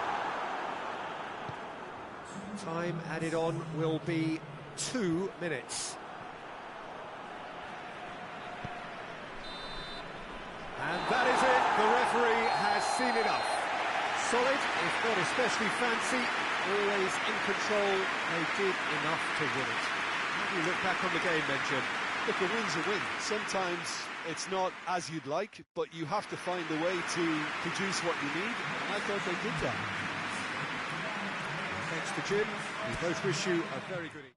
Time added on will be 2 minutes. And that is it. The referee has seen enough. Solid, if not especially fancy. Always in control, they did enough to win it. How do you look back on the game, then, Jim? Look, a win's a win. Sometimes it's not as you'd like, but you have to find a way to produce what you need, and I thought they did that. Thanks to Jim. We both wish you a very good evening.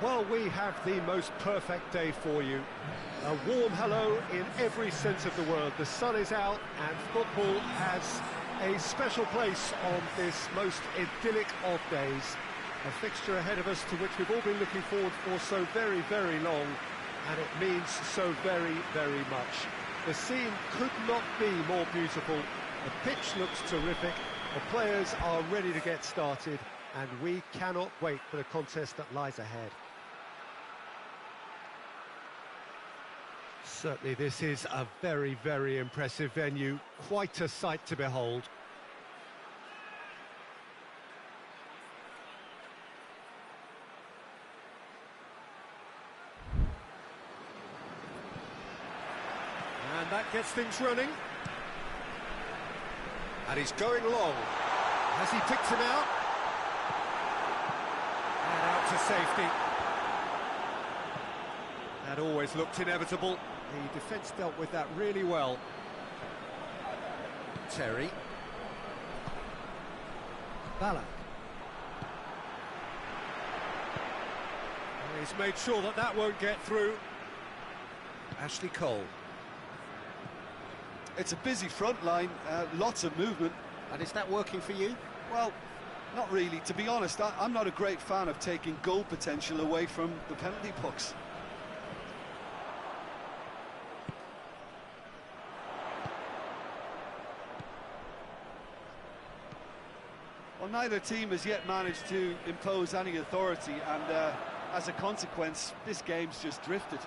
Well, we have the most perfect day for you. A warm hello in every sense of the word. The sun is out and football has a special place on this most idyllic of days. A fixture ahead of us to which we've all been looking forward for so very, very long, and it means so very, very much. The scene could not be more beautiful. The pitch looks terrific. The players are ready to get started, and we cannot wait for the contest that lies ahead. Certainly this is a very, very impressive venue. Quite a sight to behold. And that gets things running. And he's going long. Has he picked him out? And out to safety. That always looked inevitable. The defence dealt with that really well. Terry. Ballack. And he's made sure that that won't get through. Ashley Cole. It's a busy front line, lots of movement. And is that working for you? Well, not really. To be honest, I'm not a great fan of taking goal potential away from the penalty box. Well, neither team has yet managed to impose any authority, and as a consequence, this game's just drifted.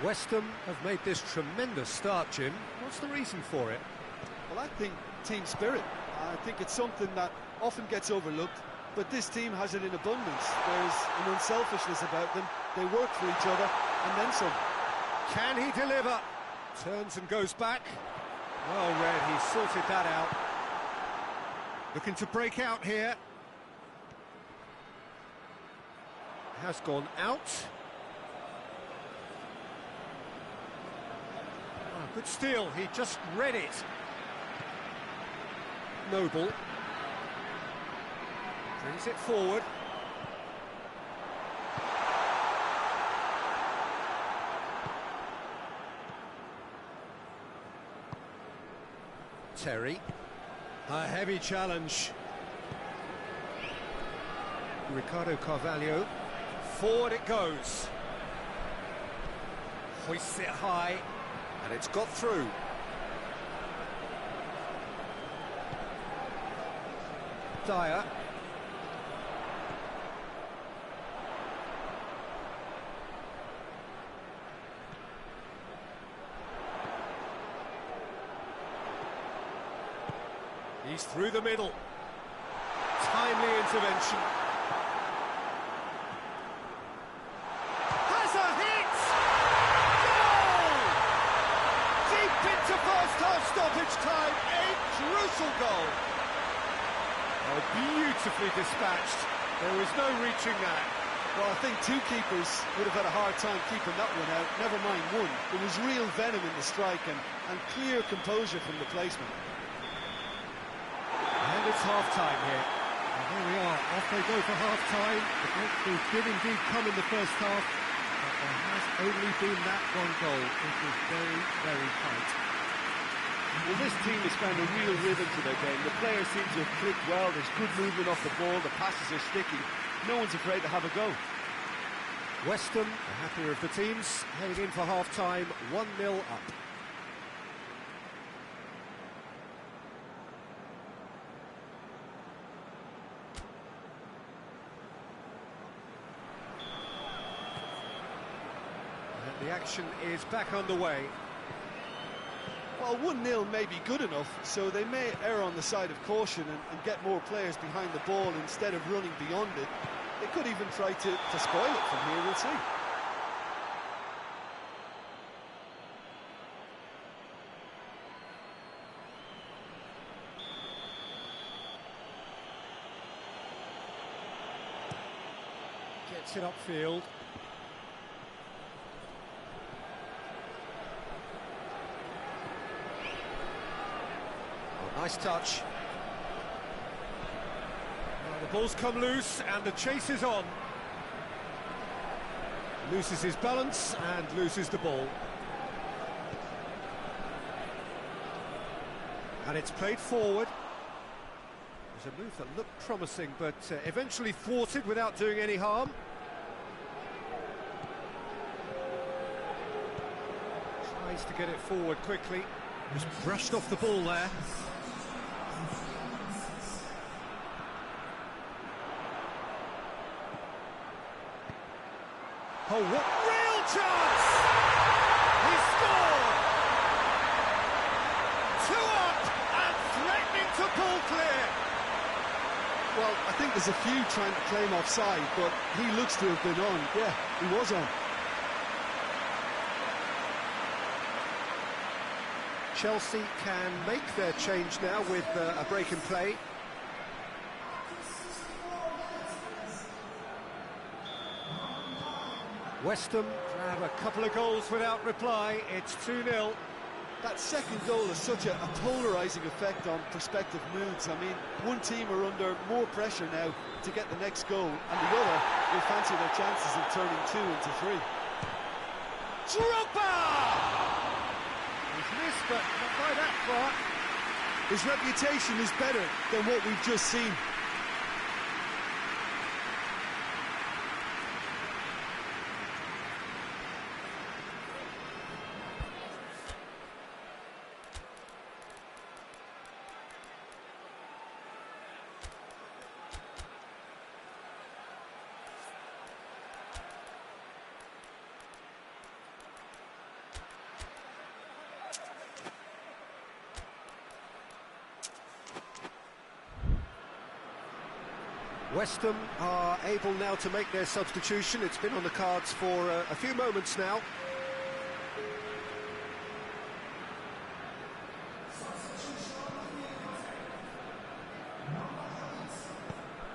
West Ham have made this tremendous start, Jim. What's the reason for it? Well, I think team spirit. I think it's something that often gets overlooked, but this team has it in abundance. There's an unselfishness about them. They work for each other, and then some. Can he deliver? Turns and goes back. Well read, he sorted that out. Looking to break out here. Has gone out. Oh, good steal, he just read it. Noble. Brings it forward. Terry. A heavy challenge. Ricardo Carvalho. Forward it goes. Hoists it high. And it's got through. Dyer. He's through the middle. Timely intervention. Has a hit! Goal! Deep into first half stoppage time. A crucial goal. Oh, beautifully dispatched. There was no reaching that. Well, I think two keepers would have had a hard time keeping that one out, never mind one. There was real venom in the strike and clear composure from the placement. And it's half-time here. And here we are, off they go for half-time. The breakthrough did indeed come in the first half, but there has only been that one goal. It was very, very tight. Well, this team has found a real rhythm to their game. The players seem to have clicked well. There's good movement off the ball. The passes are sticky. No one's afraid to have a go. West Ham, the happier of the teams, heading in for half-time, 1-0 up. And the action is back underway. Well, 1-0 may be good enough, so they may err on the side of caution and get more players behind the ball instead of running beyond it. They could even try to spoil it from here, we'll see. Gets it upfield. Oh, nice touch. Well, The ball's come loose and the chase is on. Loses his balance and loses the ball. And it's played forward. There's a move that looked promising, but eventually thwarted without doing any harm. Tries to get it forward quickly. Just brushed off the ball there. Oh, what real chance! He scored! 2 up and threatening to pull clear. Well, I think there's a few trying to claim offside, but he looks to have been on. Yeah, he was on. Chelsea can make their change now with a break in play. West Ham grab a couple of goals without reply. It's 2-0. That second goal has such a polarising effect on prospective moods. I mean, one team are under more pressure now to get the next goal, and the other will fancy their chances of turning 2 into 3. Drogba! He's missed, but not by that far. His reputation is better than what we've just seen. West Ham are able now to make their substitution. It's been on the cards for a few moments now.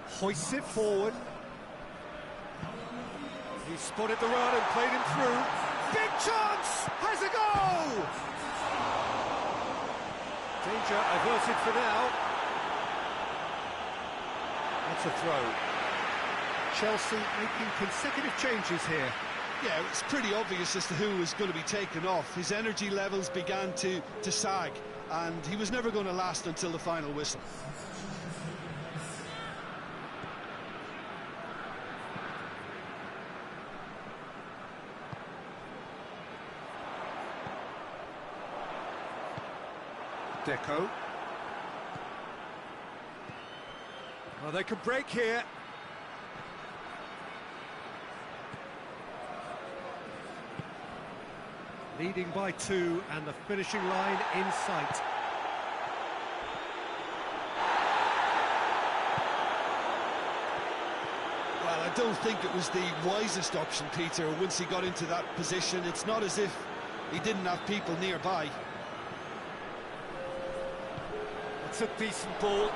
Hoists it forward. He spotted the run and played him through. Big chance! Has a goal! Danger averted for now. That's a throw. Chelsea making consecutive changes here. Yeah, it's pretty obvious as to who was going to be taken off. His energy levels began to sag, and he was never going to last until the final whistle. Deco. Well, they could break here. Leading by 2 and the finishing line in sight. Well, I don't think it was the wisest option, Peter, once he got into that position. It's not as if he didn't have people nearby. It's a decent ball.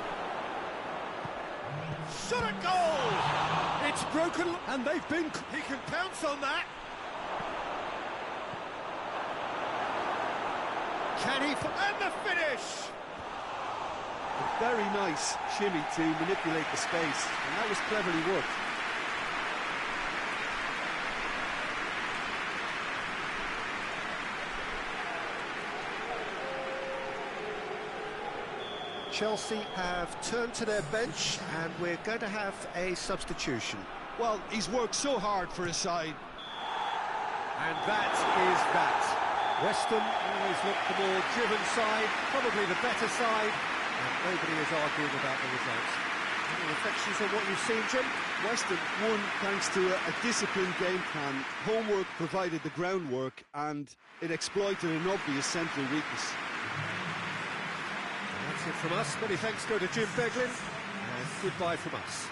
Shot at goal! It's broken, and they've been... He can pounce on that. Can he... And the finish! A very nice shimmy to manipulate the space, and that was cleverly worked. Chelsea have turned to their bench, and we're going to have a substitution. Well, he's worked so hard for his side. And that is that. West Ham always look the more driven side, probably the better side, and nobody is arguing about the results. Any reflections on what you've seen, Jim? West Ham won thanks to a disciplined game plan. Homework provided the groundwork, and it exploited an obvious central weakness. That's it from us. Many thanks go to Jim Beglin, and goodbye from us.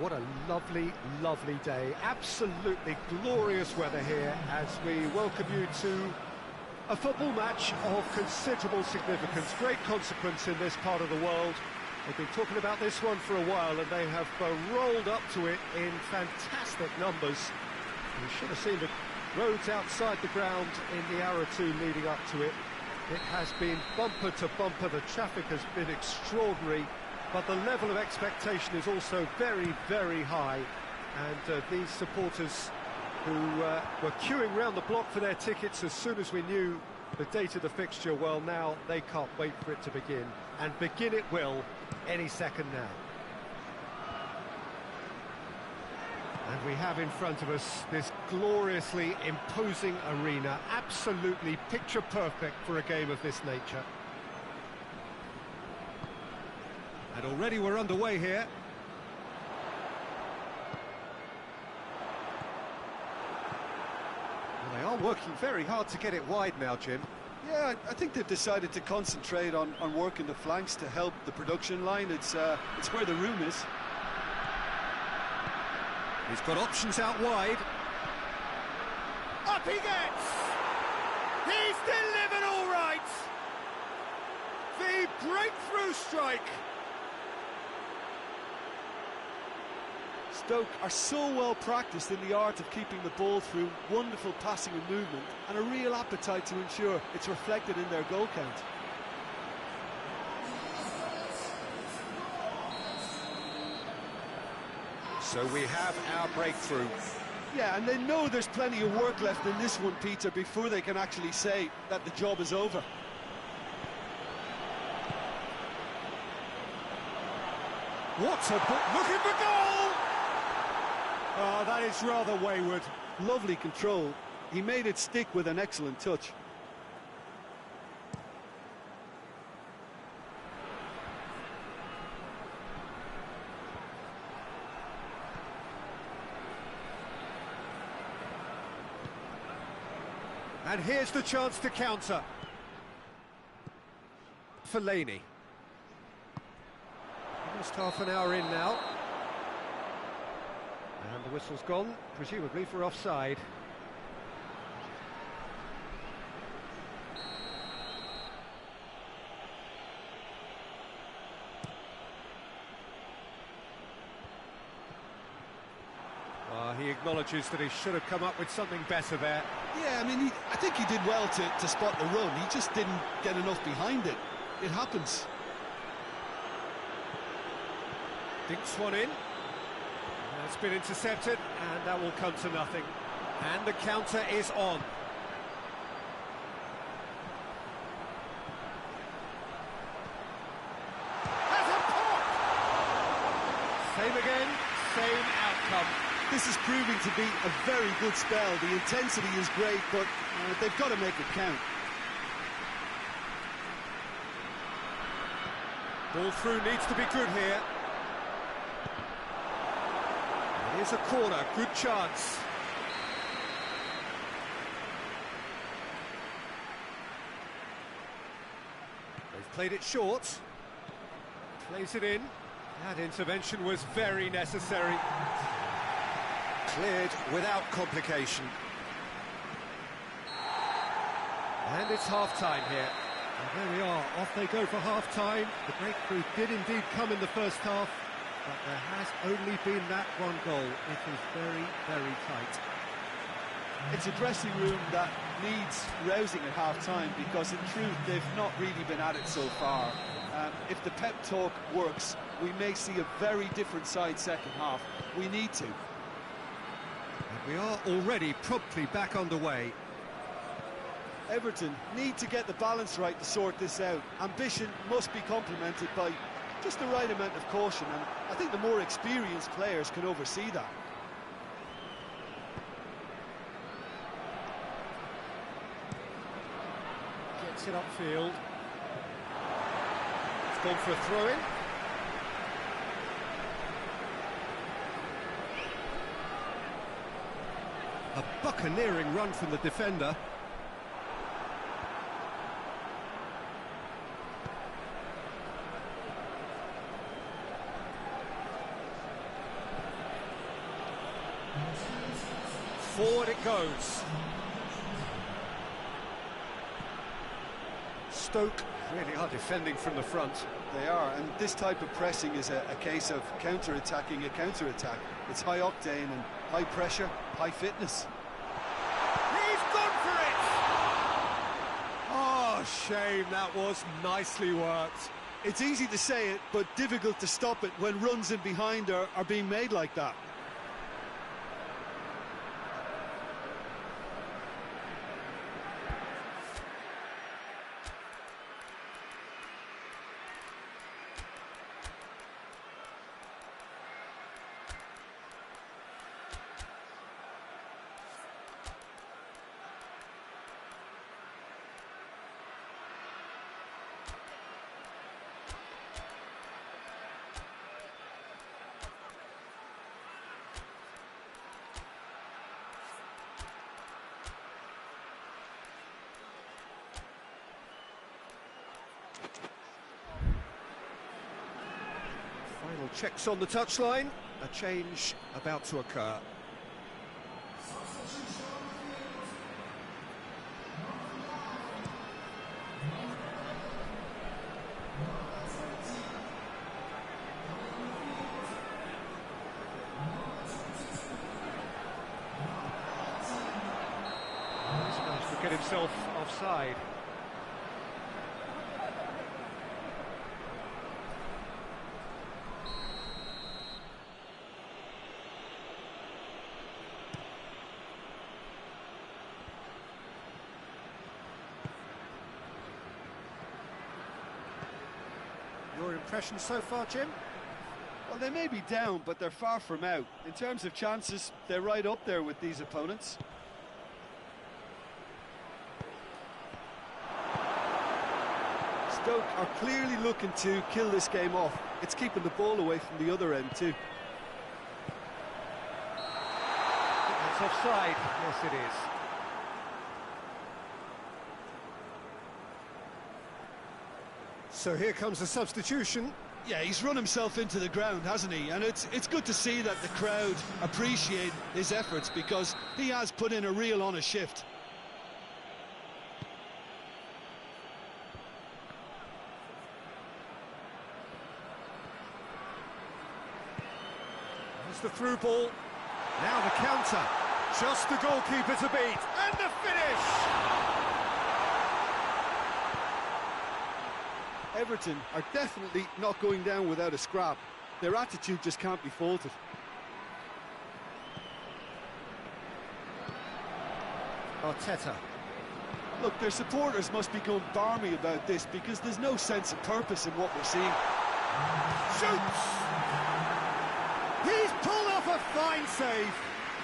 What a lovely, lovely day. Absolutely glorious weather here as we welcome you to a football match of considerable significance, great consequence in this part of the world. They've been talking about this one for a while and they have rolled up to it in fantastic numbers. You should have seen the roads outside the ground in the hour or two leading up to it. It has been bumper to bumper, the traffic has been extraordinary, but the level of expectation is also very, very high. And these supporters who were queuing round the block for their tickets as soon as we knew the date of the fixture, well, now they can't wait for it to begin. And begin it will any second now. And we have in front of us this gloriously imposing arena, absolutely picture perfect for a game of this nature. And already we're underway here. Well, they are working very hard to get it wide now, Jim. Yeah, I think they've decided to concentrate on working the flanks to help the production line. It's where the room is. He's got options out wide. Up he gets! He's delivered all right! The breakthrough strike! Stoke are so well practiced in the art of keeping the ball through wonderful passing and movement, and a real appetite to ensure it's reflected in their goal count. So we have our breakthrough. Yeah, and they know there's plenty of work left in this one, Peter, before they can actually say that the job is over. What a looking for goal! Oh, that is rather wayward. Lovely control. He made it stick with an excellent touch. And here's the chance to counter. Fellaini. Almost half an hour in now. And the whistle's gone, presumably for offside. He acknowledges that he should have come up with something better there. Yeah, I mean, I think he did well to spot the run. He just didn't get enough behind it. It happens. Dinks one in. That's been intercepted, and that will come to nothing. And the counter is on. Has a pop! Same again, same outcome. This is proving to be a very good spell. The intensity is great, but they've got to make it count. Ball through needs to be good here. Here's a corner, good chance. They've played it short. Plays it in. That intervention was very necessary. Cleared without complication. And it's half-time here. And there we are, off they go for half-time. The breakthrough did indeed come in the first half, but there has only been that one goal. It is very, very tight. It's a dressing room that needs rousing at half-time, because in truth they've not really been at it so far. If the pep talk works, we may see a very different side second half. We need to. We are already promptly back underway. Everton need to get the balance right to sort this out. Ambition must be complemented by just the right amount of caution, and I think the more experienced players can oversee that. Gets it upfield. It's gone for a throw-in. A buccaneering run from the defender. Forward it goes. Stoke really are defending from the front. They are, and this type of pressing is a case of counter-attacking a counter-attack. It's high octane and high pressure, high fitness. He's gone for it! Oh, shame, that was nicely worked. It's easy to say it, but difficult to stop it when runs in behind are being made like that. Final checks on the touchline. A change about to occur. He's managed to get himself offside. Your impression so far, Jim? Well, they may be down, but they're far from out. In terms of chances, they're right up there with these opponents. Stoke are clearly looking to kill this game off. It's keeping the ball away from the other end too. It's offside. Yes, it is. So here comes the substitution. Yeah, he's run himself into the ground, hasn't he? And it's good to see that the crowd appreciate his efforts, because he has put in a real honest shift. There's the through ball. Now the counter. Just the goalkeeper to beat. And the finish! Everton are definitely not going down without a scrap. Their attitude just can't be faulted. Arteta. Look, their supporters must be going barmy about this, because there's no sense of purpose in what we're seeing. Shoots! He's pulled off a fine save.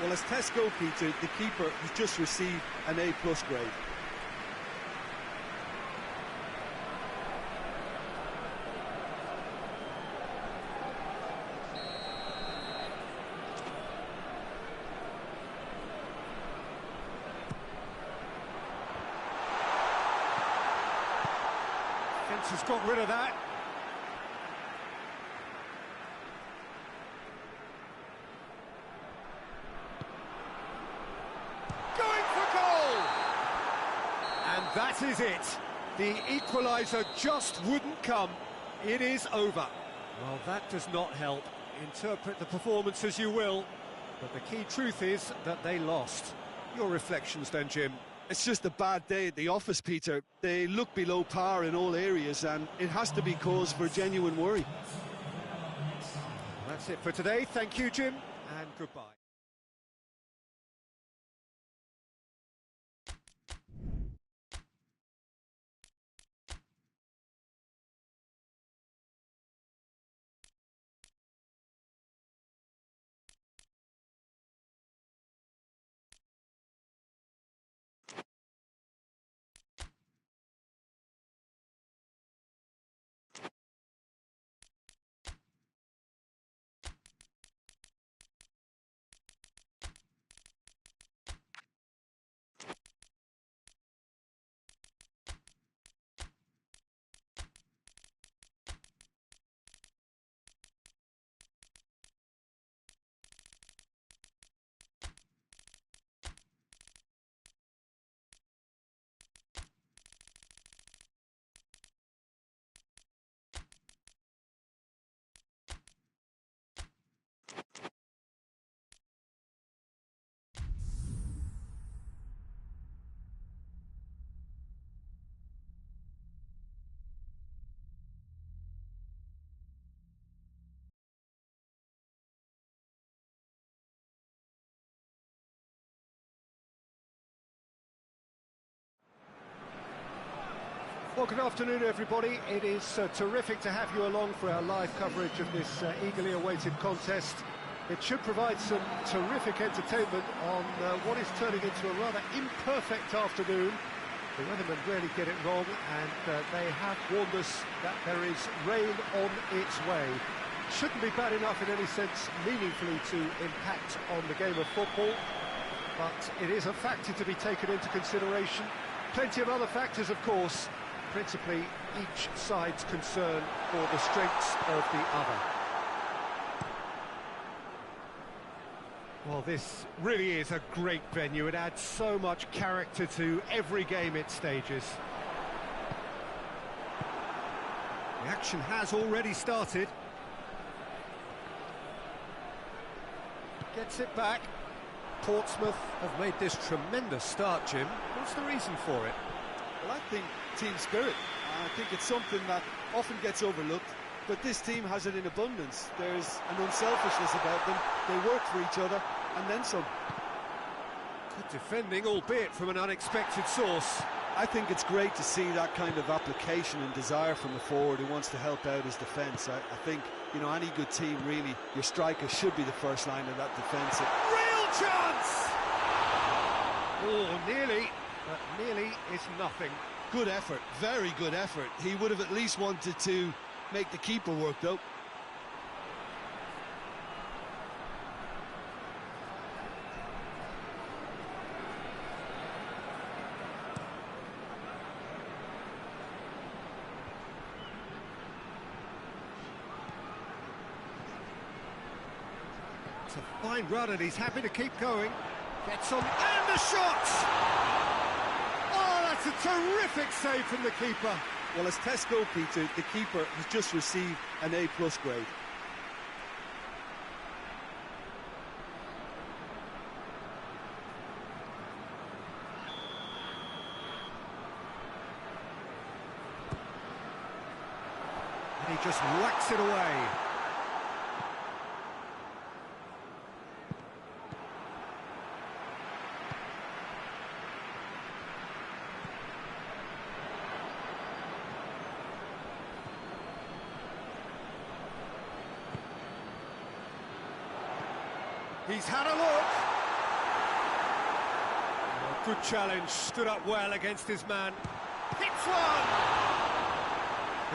Well, as test goalkeeper, the keeper has just received an A+ grade. Fence has got rid of that. Going for goal! And that is it. The equaliser just wouldn't come. It is over. Well, that does not help. Interpret the performance as you will, but the key truth is that they lost. Your reflections then, Jim? It's just a bad day at the office, Peter. They look below par in all areas, and it has to be cause for genuine worry. That's it for today. Thank you, Jim, and goodbye. Well, good afternoon, everybody. It is terrific to have you along for our live coverage of this eagerly awaited contest. It should provide some terrific entertainment on what is turning into a rather imperfect afternoon. The weathermen really get it wrong, and they have warned us that there is rain on its way. Shouldn't be bad enough in any sense meaningfully to impact on the game of football, but it is a factor to be taken into consideration. Plenty of other factors, of course, principally each side's concern for the strengths of the other. Well, this really is a great venue. It adds so much character to every game it stages. The action has already started. Gets it back. Portsmouth have made this tremendous start, Jim. What's the reason for it? Well, I think team spirit. I think it's something that often gets overlooked, but this team has it in abundance. There's an unselfishness about them. They work for each other, and then some. Good defending, albeit from an unexpected source. I think it's great to see that kind of application and desire from a forward who wants to help out his defence. I think, you know, any good team, really, your striker should be the first line of that defence. Real chance! Oh, nearly, but nearly is nothing. Good effort, very good effort. He would have at least wanted to make the keeper work, though. It's a fine run, and he's happy to keep going. Gets on, and the shot! That's a terrific save from the keeper. Well, as tests go, Peter, the keeper has just received an A+ grade. And he just whacks it away. He's had a look. Oh, good challenge, stood up well against his man. Hits one!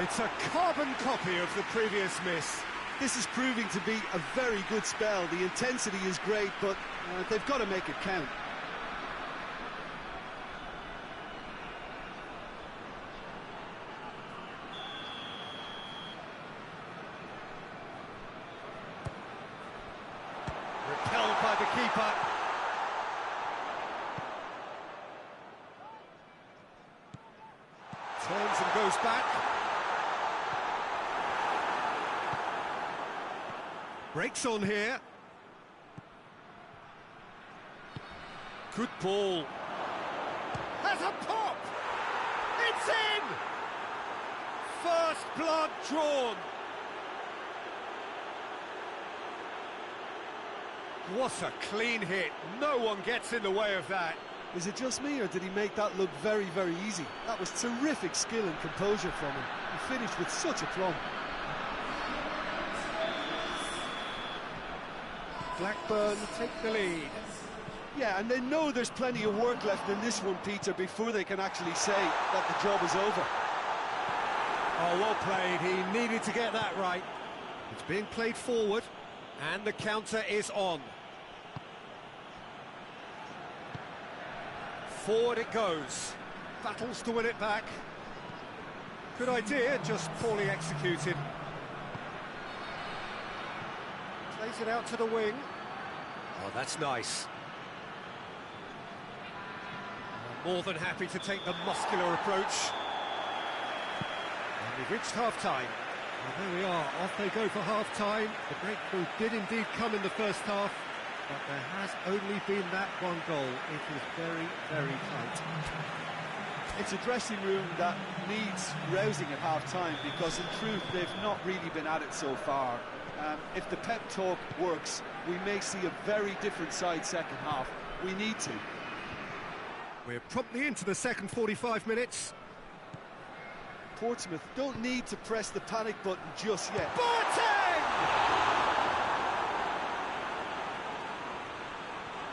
It's a carbon copy of the previous miss. This is proving to be a very good spell. The intensity is great, but they've got to make it count. Repelled by the keeper. Turns and goes back. Breaks on here. Good ball. Has a pop! It's in! First blood drawn. What a clean hit. No one gets in the way of that. Is it just me, or did he make that look very, very easy? That was terrific skill and composure from him. He finished with such aplomb. Blackburn take the lead. Yeah, and they know there's plenty of work left in this one, Peter, before they can actually say that the job is over. Oh, well played. He needed to get that right. It's being played forward, and the counter is on. Forward it goes. Battles to win it back. Good idea, just poorly executed. Plays it out to the wing. Oh, that's nice. More than happy to take the muscular approach. And we've reached half-time. Well, there we are, off they go for half-time. The breakthrough did indeed come in the first half, but there has only been that one goal. It is very, very tight. It's a dressing room that needs rousing at half-time, because in truth they've not really been at it so far. If the pep talk works, we may see a very different side second half. We need to. We're promptly into the second 45 minutes. Portsmouth don't need to press the panic button just yet. Boateng!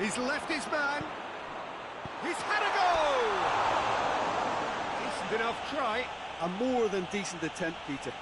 He's left his man. He's had a go! Decent enough try. A more than decent attempt, Peter.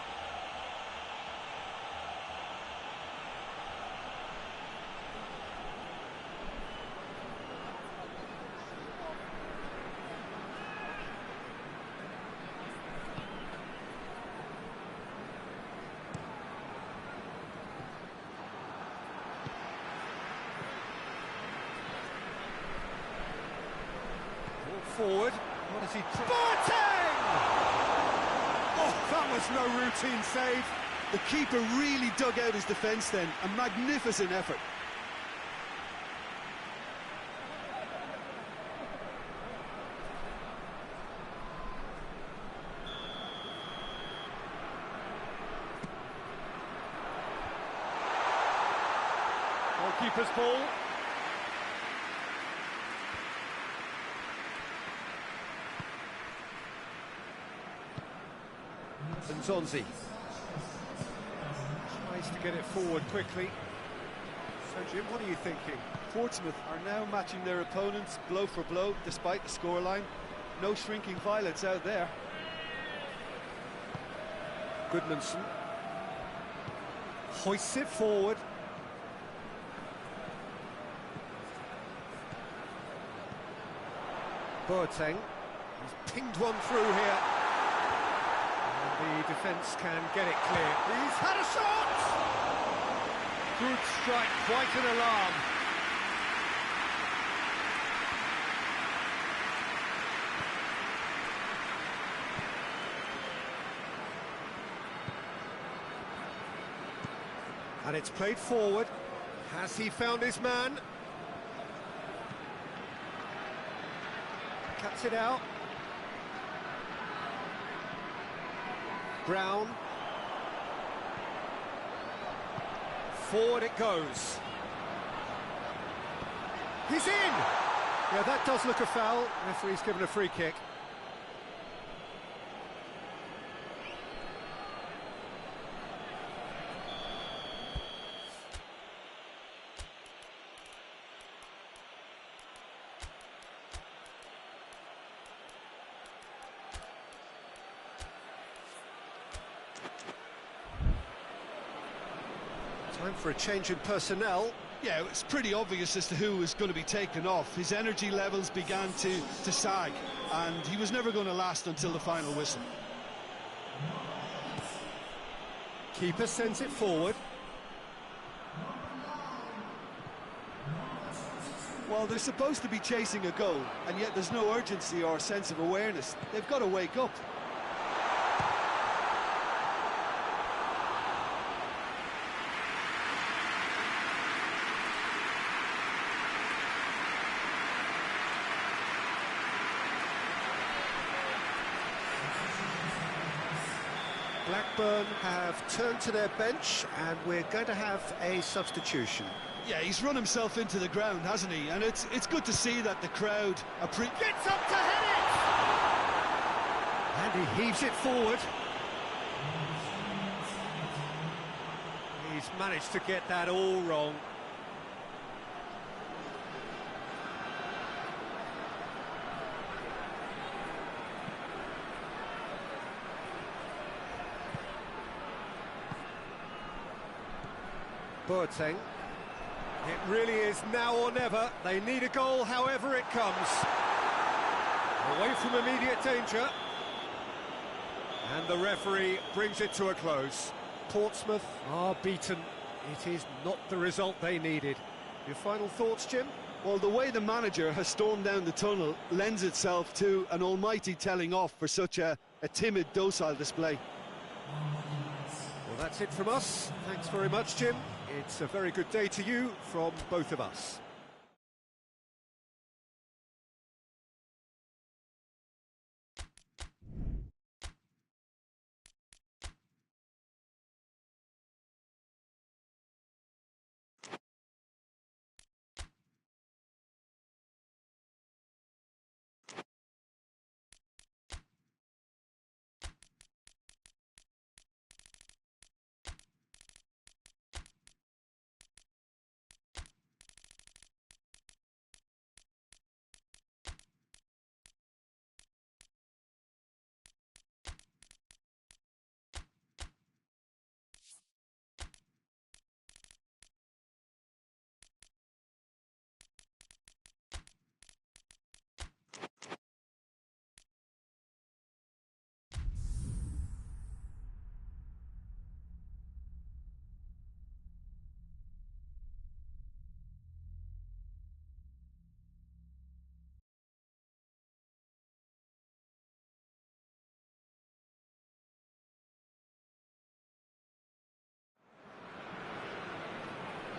Forward. What does he try? Boateng! Oh, that was no routine save. The keeper really dug out his defence then. A magnificent effort. Goalkeeper's ball. And Zonzi tries to get it forward quickly. So, Jim, what are you thinking? Portsmouth are now matching their opponents blow for blow, despite the scoreline. No shrinking violets out there. Goodmanson hoists it forward. Boateng, he's pinged one through here. The defence can get it clear. He's had a shot! Good strike, quite an alarm. And it's played forward. Has he found his man? Cuts it out. Brown. Forward it goes. He's in! Yeah, that does look a foul. Referee's given a free kick. Time for a change in personnel. Yeah, it's pretty obvious as to who was going to be taken off. His energy levels began to sag, and he was never going to last until the final whistle. Keeper sends it forward. Well, they're supposed to be chasing a goal, and yet there's no urgency or sense of awareness. They've got to wake up. Blackburn have turned to their bench, and we're going to have a substitution. Yeah, he's run himself into the ground, hasn't he? And it's good to see that the crowd gets up to head it! And he heaves it forward. He's managed to get that all wrong. Boateng. It really is now or never. They need a goal however it comes. Away from immediate danger. And the referee brings it to a close. Portsmouth are beaten. It is not the result they needed. Your final thoughts, Jim? Well, the way the manager has stormed down the tunnel lends itself to an almighty telling off for such a timid, docile display. Well, that's it from us. Thanks very much, Jim. It's a very good day to you from both of us.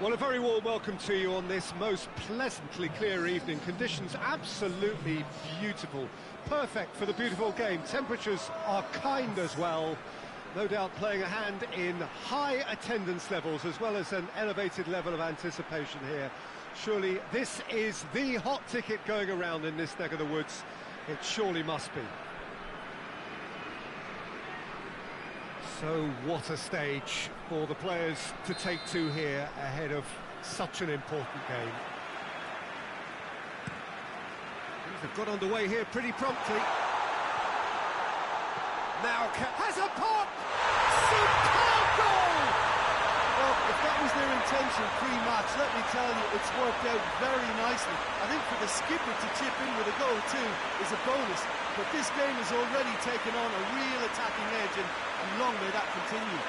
Well, a very warm welcome to you on this most pleasantly clear evening. Conditions absolutely beautiful, perfect for the beautiful game. Temperatures are kind as well, no doubt playing a hand in high attendance levels as well as an elevated level of anticipation here. Surely this is the hot ticket going around in this neck of the woods. It surely must be. So what a stage for the players to take to here ahead of such an important game. They've got underway here pretty promptly. Now has a pop! Superb goal! Well, if that was their intention pre-match, let me tell you, it's worked out very nicely. I think for the skipper to chip in with a goal too is a bonus. But this game has already taken on a real attacking edge, and long may that continue.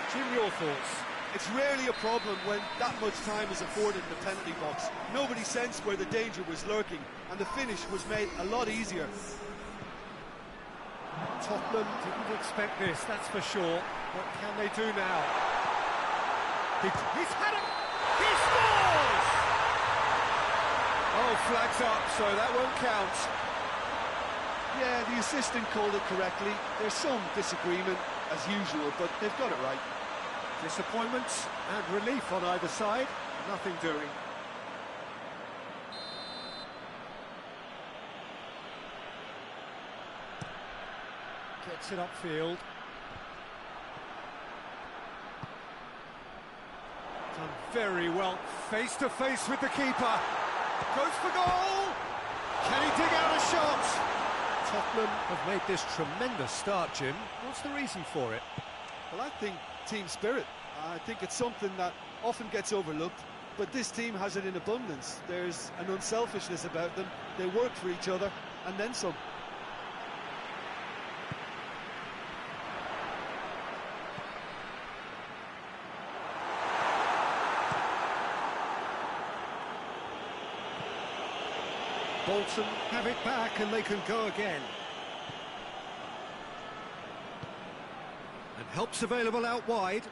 Jim, your thoughts? It's rarely a problem when that much time is afforded in the penalty box. Nobody sensed where the danger was lurking, and the finish was made a lot easier. Tottenham didn't expect this, that's for sure. What can they do now? He's had it! He scores! Oh, flags up, so that won't count. Yeah, the assistant called it correctly. There's some disagreement, as usual, but they've got it right. Disappointment and relief on either side, nothing doing. Gets it upfield. Done very well, face to face with the keeper. Goes for goal! Can he dig out a shot? Tottenham have made this tremendous start, Jim. What's the reason for it? Well, I think team spirit. I think it's something that often gets overlooked, but this team has it in abundance. There's an unselfishness about them. They work for each other, and then some. Bolton have it back and they can go again. And help's available out wide.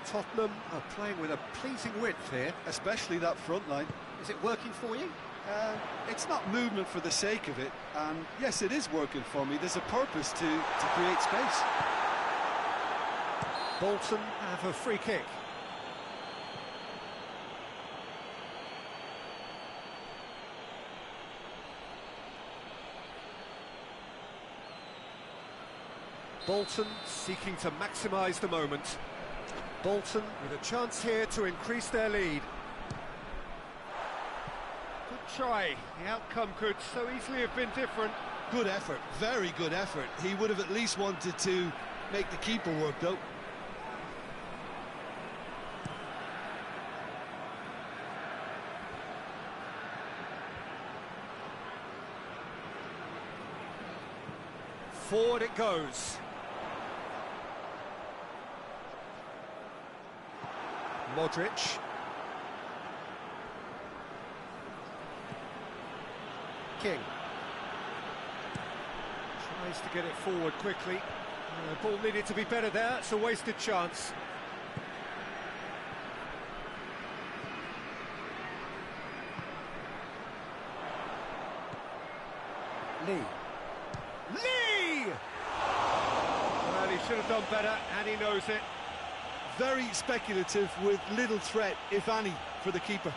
Tottenham are playing with a pleasing width here. Especially that front line. Is it working for you? It's not movement for the sake of it, and yes, it is working for me. There's a purpose to create space. Bolton have a free kick. Bolton seeking to maximise the moment. Bolton with a chance here to increase their lead. Good try. The outcome could so easily have been different. Good effort, very good effort. He would have at least wanted to make the keeper work, though. Forward it goes. Modric. King. Tries to get it forward quickly. The ball needed to be better there, it's a wasted chance. Lee. Lee! Well, he should have done better, and he knows it. Very speculative with little threat, if any, for the keeper.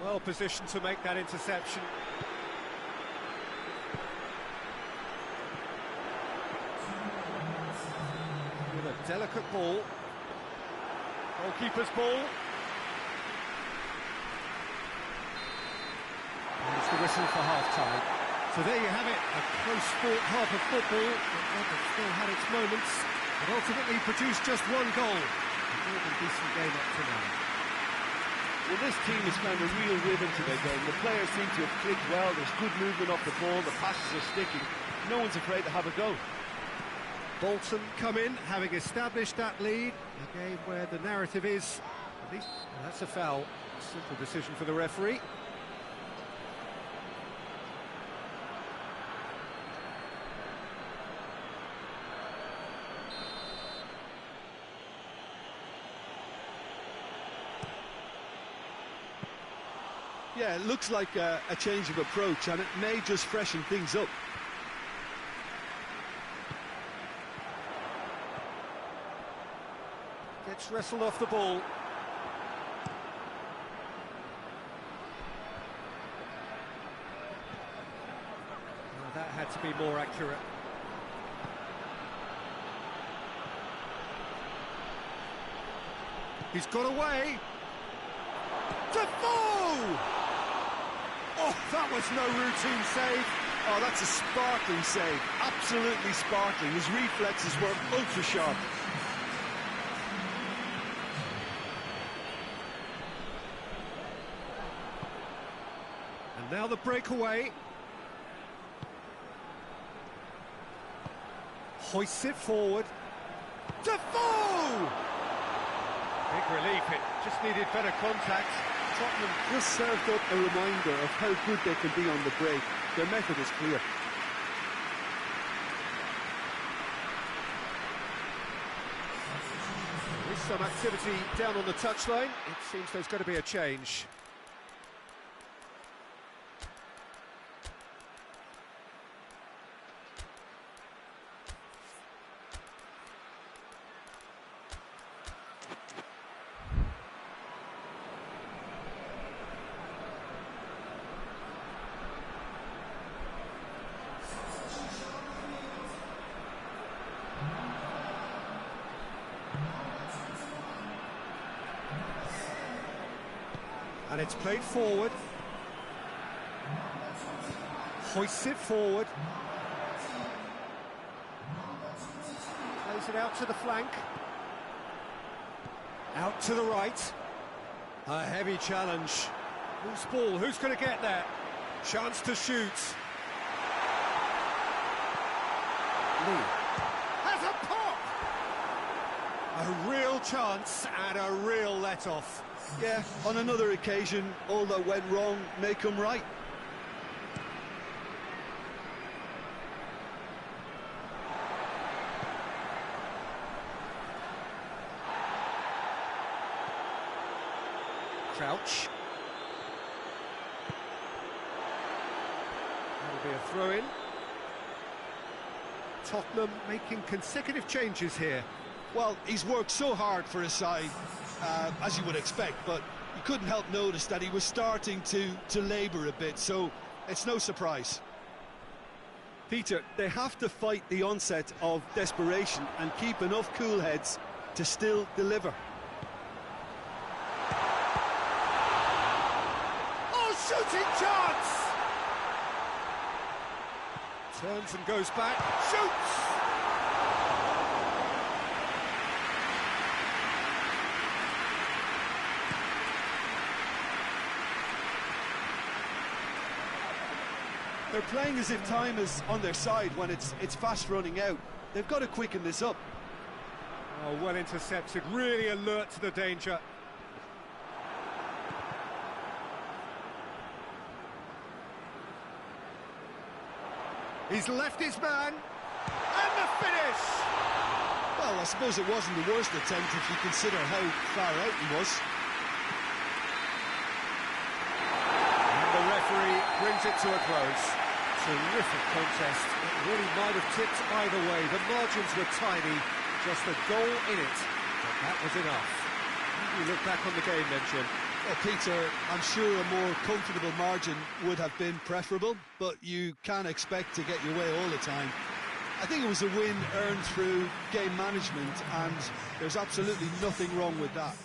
Well positioned to make that interception. With a delicate ball. Goalkeeper's ball. There's the whistle for half-time. So there you have it, a close-fought half of football, that still had its moments, but ultimately produced just one goal. A more than decent game up to now. Well, this team has found a real rhythm to their game. The players seem to have clicked well, there's good movement off the ball, the passes are sticking. No one's afraid to have a go. Bolton come in, having established that lead. A game where the narrative is, at least, well, that's a foul. Simple decision for the referee. Yeah, it looks like a change of approach, and it may just freshen things up. Gets wrestled off the ball. Well, that had to be more accurate. He's got away. Defoe! Oh, that was no routine save. Oh, that's a sparkling save. Absolutely sparkling. His reflexes were ultra sharp. And now the breakaway. Hoists it forward. Defoe! Big relief, it just needed better contact. Tottenham just served up a reminder of how good they can be on the break. Their method is clear. There is some activity down on the touchline. It seems there's going to be a change. And it's played forward. Hoists it forward. Plays it out to the flank. Out to the right. A heavy challenge. Loose ball, who's going to get there? Chance to shoot. Lee has a pop! A real chance and a real let-off. Yeah, on another occasion, all that went wrong may come right. Crouch. That'll be a throw-in. Tottenham making consecutive changes here. Well, he's worked so hard for his side, as you would expect, but you couldn't help notice that he was starting to labour a bit, so it's no surprise. Peter, they have to fight the onset of desperation and keep enough cool heads to still deliver. Oh, shooting chance! Turns and goes back, shoots! They're playing as if time is on their side when it's fast running out. They've got to quicken this up. Oh, well intercepted, really alert to the danger. He's left his man, and the finish! Well, I suppose it wasn't the worst attempt if you consider how far out he was. And the referee brings it to a close. Terrific contest. It really might have tipped either way. The margins were tiny, just a goal in it, but that was enough. You look back on the game then, Jim. Well, Peter, I'm sure a more comfortable margin would have been preferable, but you can't expect to get your way all the time. I think it was a win earned through game management, and there's absolutely nothing wrong with that.